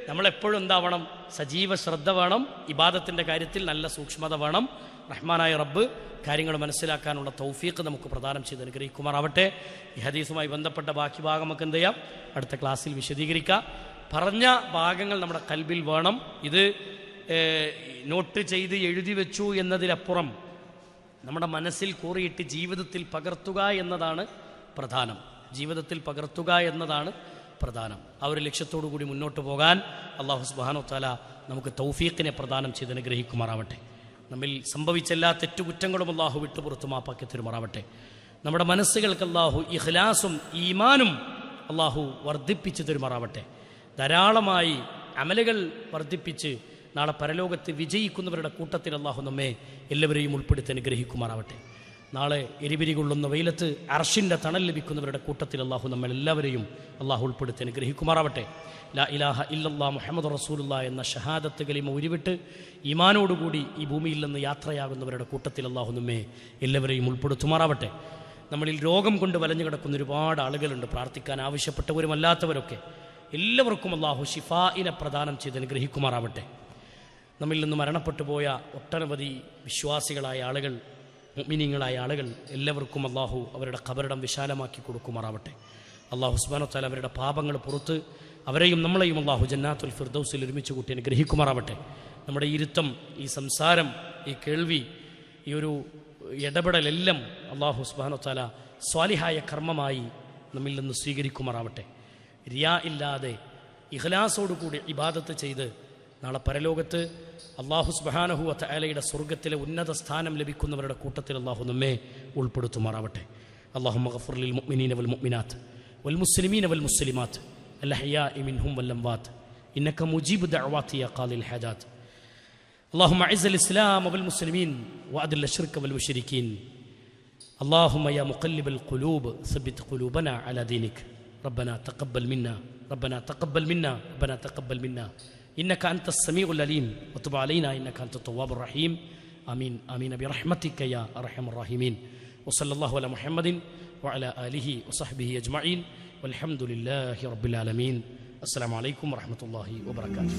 നമ്മളെപ്പോഴും എന്താവണം? സജീവ ശ്രദ്ധ വേണം. ഇബാദത്തിൻ്റെ കാര്യത്തിൽ നല്ല സൂക്ഷ്മത വേണം. റഹ്മാനായ റബ്ബ് കാര്യങ്ങൾ മനസ്സിലാക്കാനുള്ള തൗഫീഖ് നമുക്ക് പ്രദാനം ചെയ്ത് അനുഗ്രഹിക്കുമാറാവട്ടെ. ഈ ഹദീസുമായി ബന്ധപ്പെട്ട ബാക്കി ഭാഗം നമുക്ക് എന്ത് ചെയ്യാം? അടുത്ത ക്ലാസ്സിൽ വിശദീകരിക്കാം. പറഞ്ഞ ഭാഗങ്ങൾ നമ്മുടെ കൽബിൽ വേണം. ഇത് നോട്ട് ചെയ്ത് എഴുതി വെച്ചു എന്നതിലപ്പുറം നമ്മുടെ മനസ്സിൽ കൂറിയിട്ട് ജീവിതത്തിൽ പകർത്തുക എന്നതാണ് പ്രധാനം. ജീവിതത്തിൽ പകർത്തുക എന്നതാണ് പ്രധാനം. ആ ഒരു ലക്ഷ്യത്തോടു കൂടി മുന്നോട്ട് പോകാൻ അല്ലാഹു സുബ്ഹാനഹു വ തആല നമുക്ക് തൗഫീഖിനെ പ്രദാനം ചെയ്ത് അനുഗ്രഹിക്കുമാറാവട്ടെ. നമ്മിൽ സംഭവിച്ച എല്ലാ തെറ്റുകുറ്റങ്ങളും അല്ലാഹു വിട്ടുപുറത്തു മാപ്പാക്കി തരുമാറാവട്ടെ. നമ്മുടെ മനസ്സുകൾക്ക് അല്ലാഹു ഇഖ്ലാസും ഈമാനും അല്ലാഹു വർദ്ധിപ്പിച്ച് തരുമാറാവട്ടെ. ധാരാളമായി അമലുകൾ വർദ്ധിപ്പിച്ച് നാളെ പരലോകത്ത് വിജയിക്കുന്നവരുടെ കൂട്ടത്തിൽ അല്ലാഹു നമ്മെ എല്ലാവരെയും ഉൾപ്പെടുത്തി അനുഗ്രഹിക്കുമാറാവട്ടെ. നാളെ എരിപിരി കൊള്ളുന്ന വെയിലത്ത് അർഷിൻ്റെ തണൽ ലഭിക്കുന്നവരുടെ കൂട്ടത്തിൽ അല്ലാഹു നമ്മളെല്ലാവരെയും അല്ലാഹു ഉൾപ്പെടുത്തി അനുഗ്രഹിക്കുമാറാവട്ടെ. ലാ ഇലാഹ ഇല്ലല്ലാഹ് മുഹമ്മദ് റസൂലുള്ളാഹ് എന്ന ഷഹാദത്ത് കലിമ ഉരുവിട്ട് ഈമാനോടുകൂടി ഈ ഭൂമിയിൽ നിന്ന് യാത്രയാകുന്നവരുടെ കൂട്ടത്തിൽ അല്ലാഹു നമ്മെ എല്ലാവരെയും ഉൾപ്പെടുത്തുമാറാവട്ടെ. നമ്മളിൽ രോഗം കൊണ്ട് വലഞ്ഞു കിടക്കുന്ന ഒരുപാട് ആളുകളുണ്ട്, പ്രാർത്ഥിക്കാൻ ആവശ്യപ്പെട്ടവരും അല്ലാത്തവരൊക്കെ. എല്ലാവർക്കും അല്ലാഹു ശിഫാഇനെ പ്രദാനം ചെയ്ത് അനുഗ്രഹിക്കുമാറാവട്ടെ. നമ്മിൽ നിന്ന് മരണപ്പെട്ടു പോയ ഒട്ടനവധി വിശ്വാസികളായ ആളുകൾ, മുഅ്മിനീങ്ങളായ ആളുകൾ, എല്ലാവർക്കും അല്ലാഹു അവരുടെ ഖബറിടം വിശാലമാക്കി കൊടുക്കുമാറാവട്ടെ. അല്ലാഹു സുബ്ഹാനഹു വ തആല അവരുടെ പാപങ്ങൾ പുറത്ത് അവരെയും നമ്മളെയും അല്ലാഹു ജന്നാത്തുൽ ഫിർദൗസിൽ ഒരുമിച്ച് കൂട്ടി അനുഗ്രഹിക്കുമാറാവട്ടെ. നമ്മുടെ ഇരുത്തം, ഈ സംസാരം, ഈ കേൾവി, ഈ ഒരു ഇടപെടലെല്ലാം അല്ലാഹു സുബ്ഹാനഹു വ തആല സ്വാലിഹായ കർമ്മമായി നമ്മിൽ നിന്ന് സ്വീകരിക്കുമാറാവട്ടെ. റിയാ ഇല്ലാതെ ഇഖ്ലാസോടുകൂടി ഇബാദത്ത് ചെയ്ത് നാളെ പരലോകത്ത് അല്ലാഹു സുബ്ഹാനഹു വ തആലയുടെ സ്വർഗ്ഗത്തിലെ ഉന്നത സ്ഥാനം ലഭിക്കുന്നവരുടെ കൂട്ടത്തിൽ അല്ലാഹു നമ്മെ ഉൾപ്പെടുത്തുമാറാവട്ടെ. അല്ലാഹുമ്മ ഗഫിർ ലിൽ മുഅ്മിനീന വൽ മുഅ്മിനാത്ത് വൽ മുസ്ലിമീന വൽ മുസ്ലിമാത്ത് അൽ അഹ്യാഇ മിൻഹും വൽ അംവാത്ത് ഇന്നക മുജീബു ദഅവാതി യാ ഖാദിൽ ഹജാത്ത്. اللهم اعز الاسلام والمسلمين واذل الشرك والمشركين. اللهم يا مقلب القلوب ثبت قلوبنا على دينك. ربنا تقبل منا ربنا تقبل منا ربنا تقبل منا إنك أنت السميع العليم وتب علينا إنك أنت التواب الرحيم. آمين آمين برحمتك يا أرحم الراحمين. وصلى الله على محمد وعلى آله وصحبه أجمعين والحمد لله رب العالمين. السلام عليكم ورحمة الله وبركاته.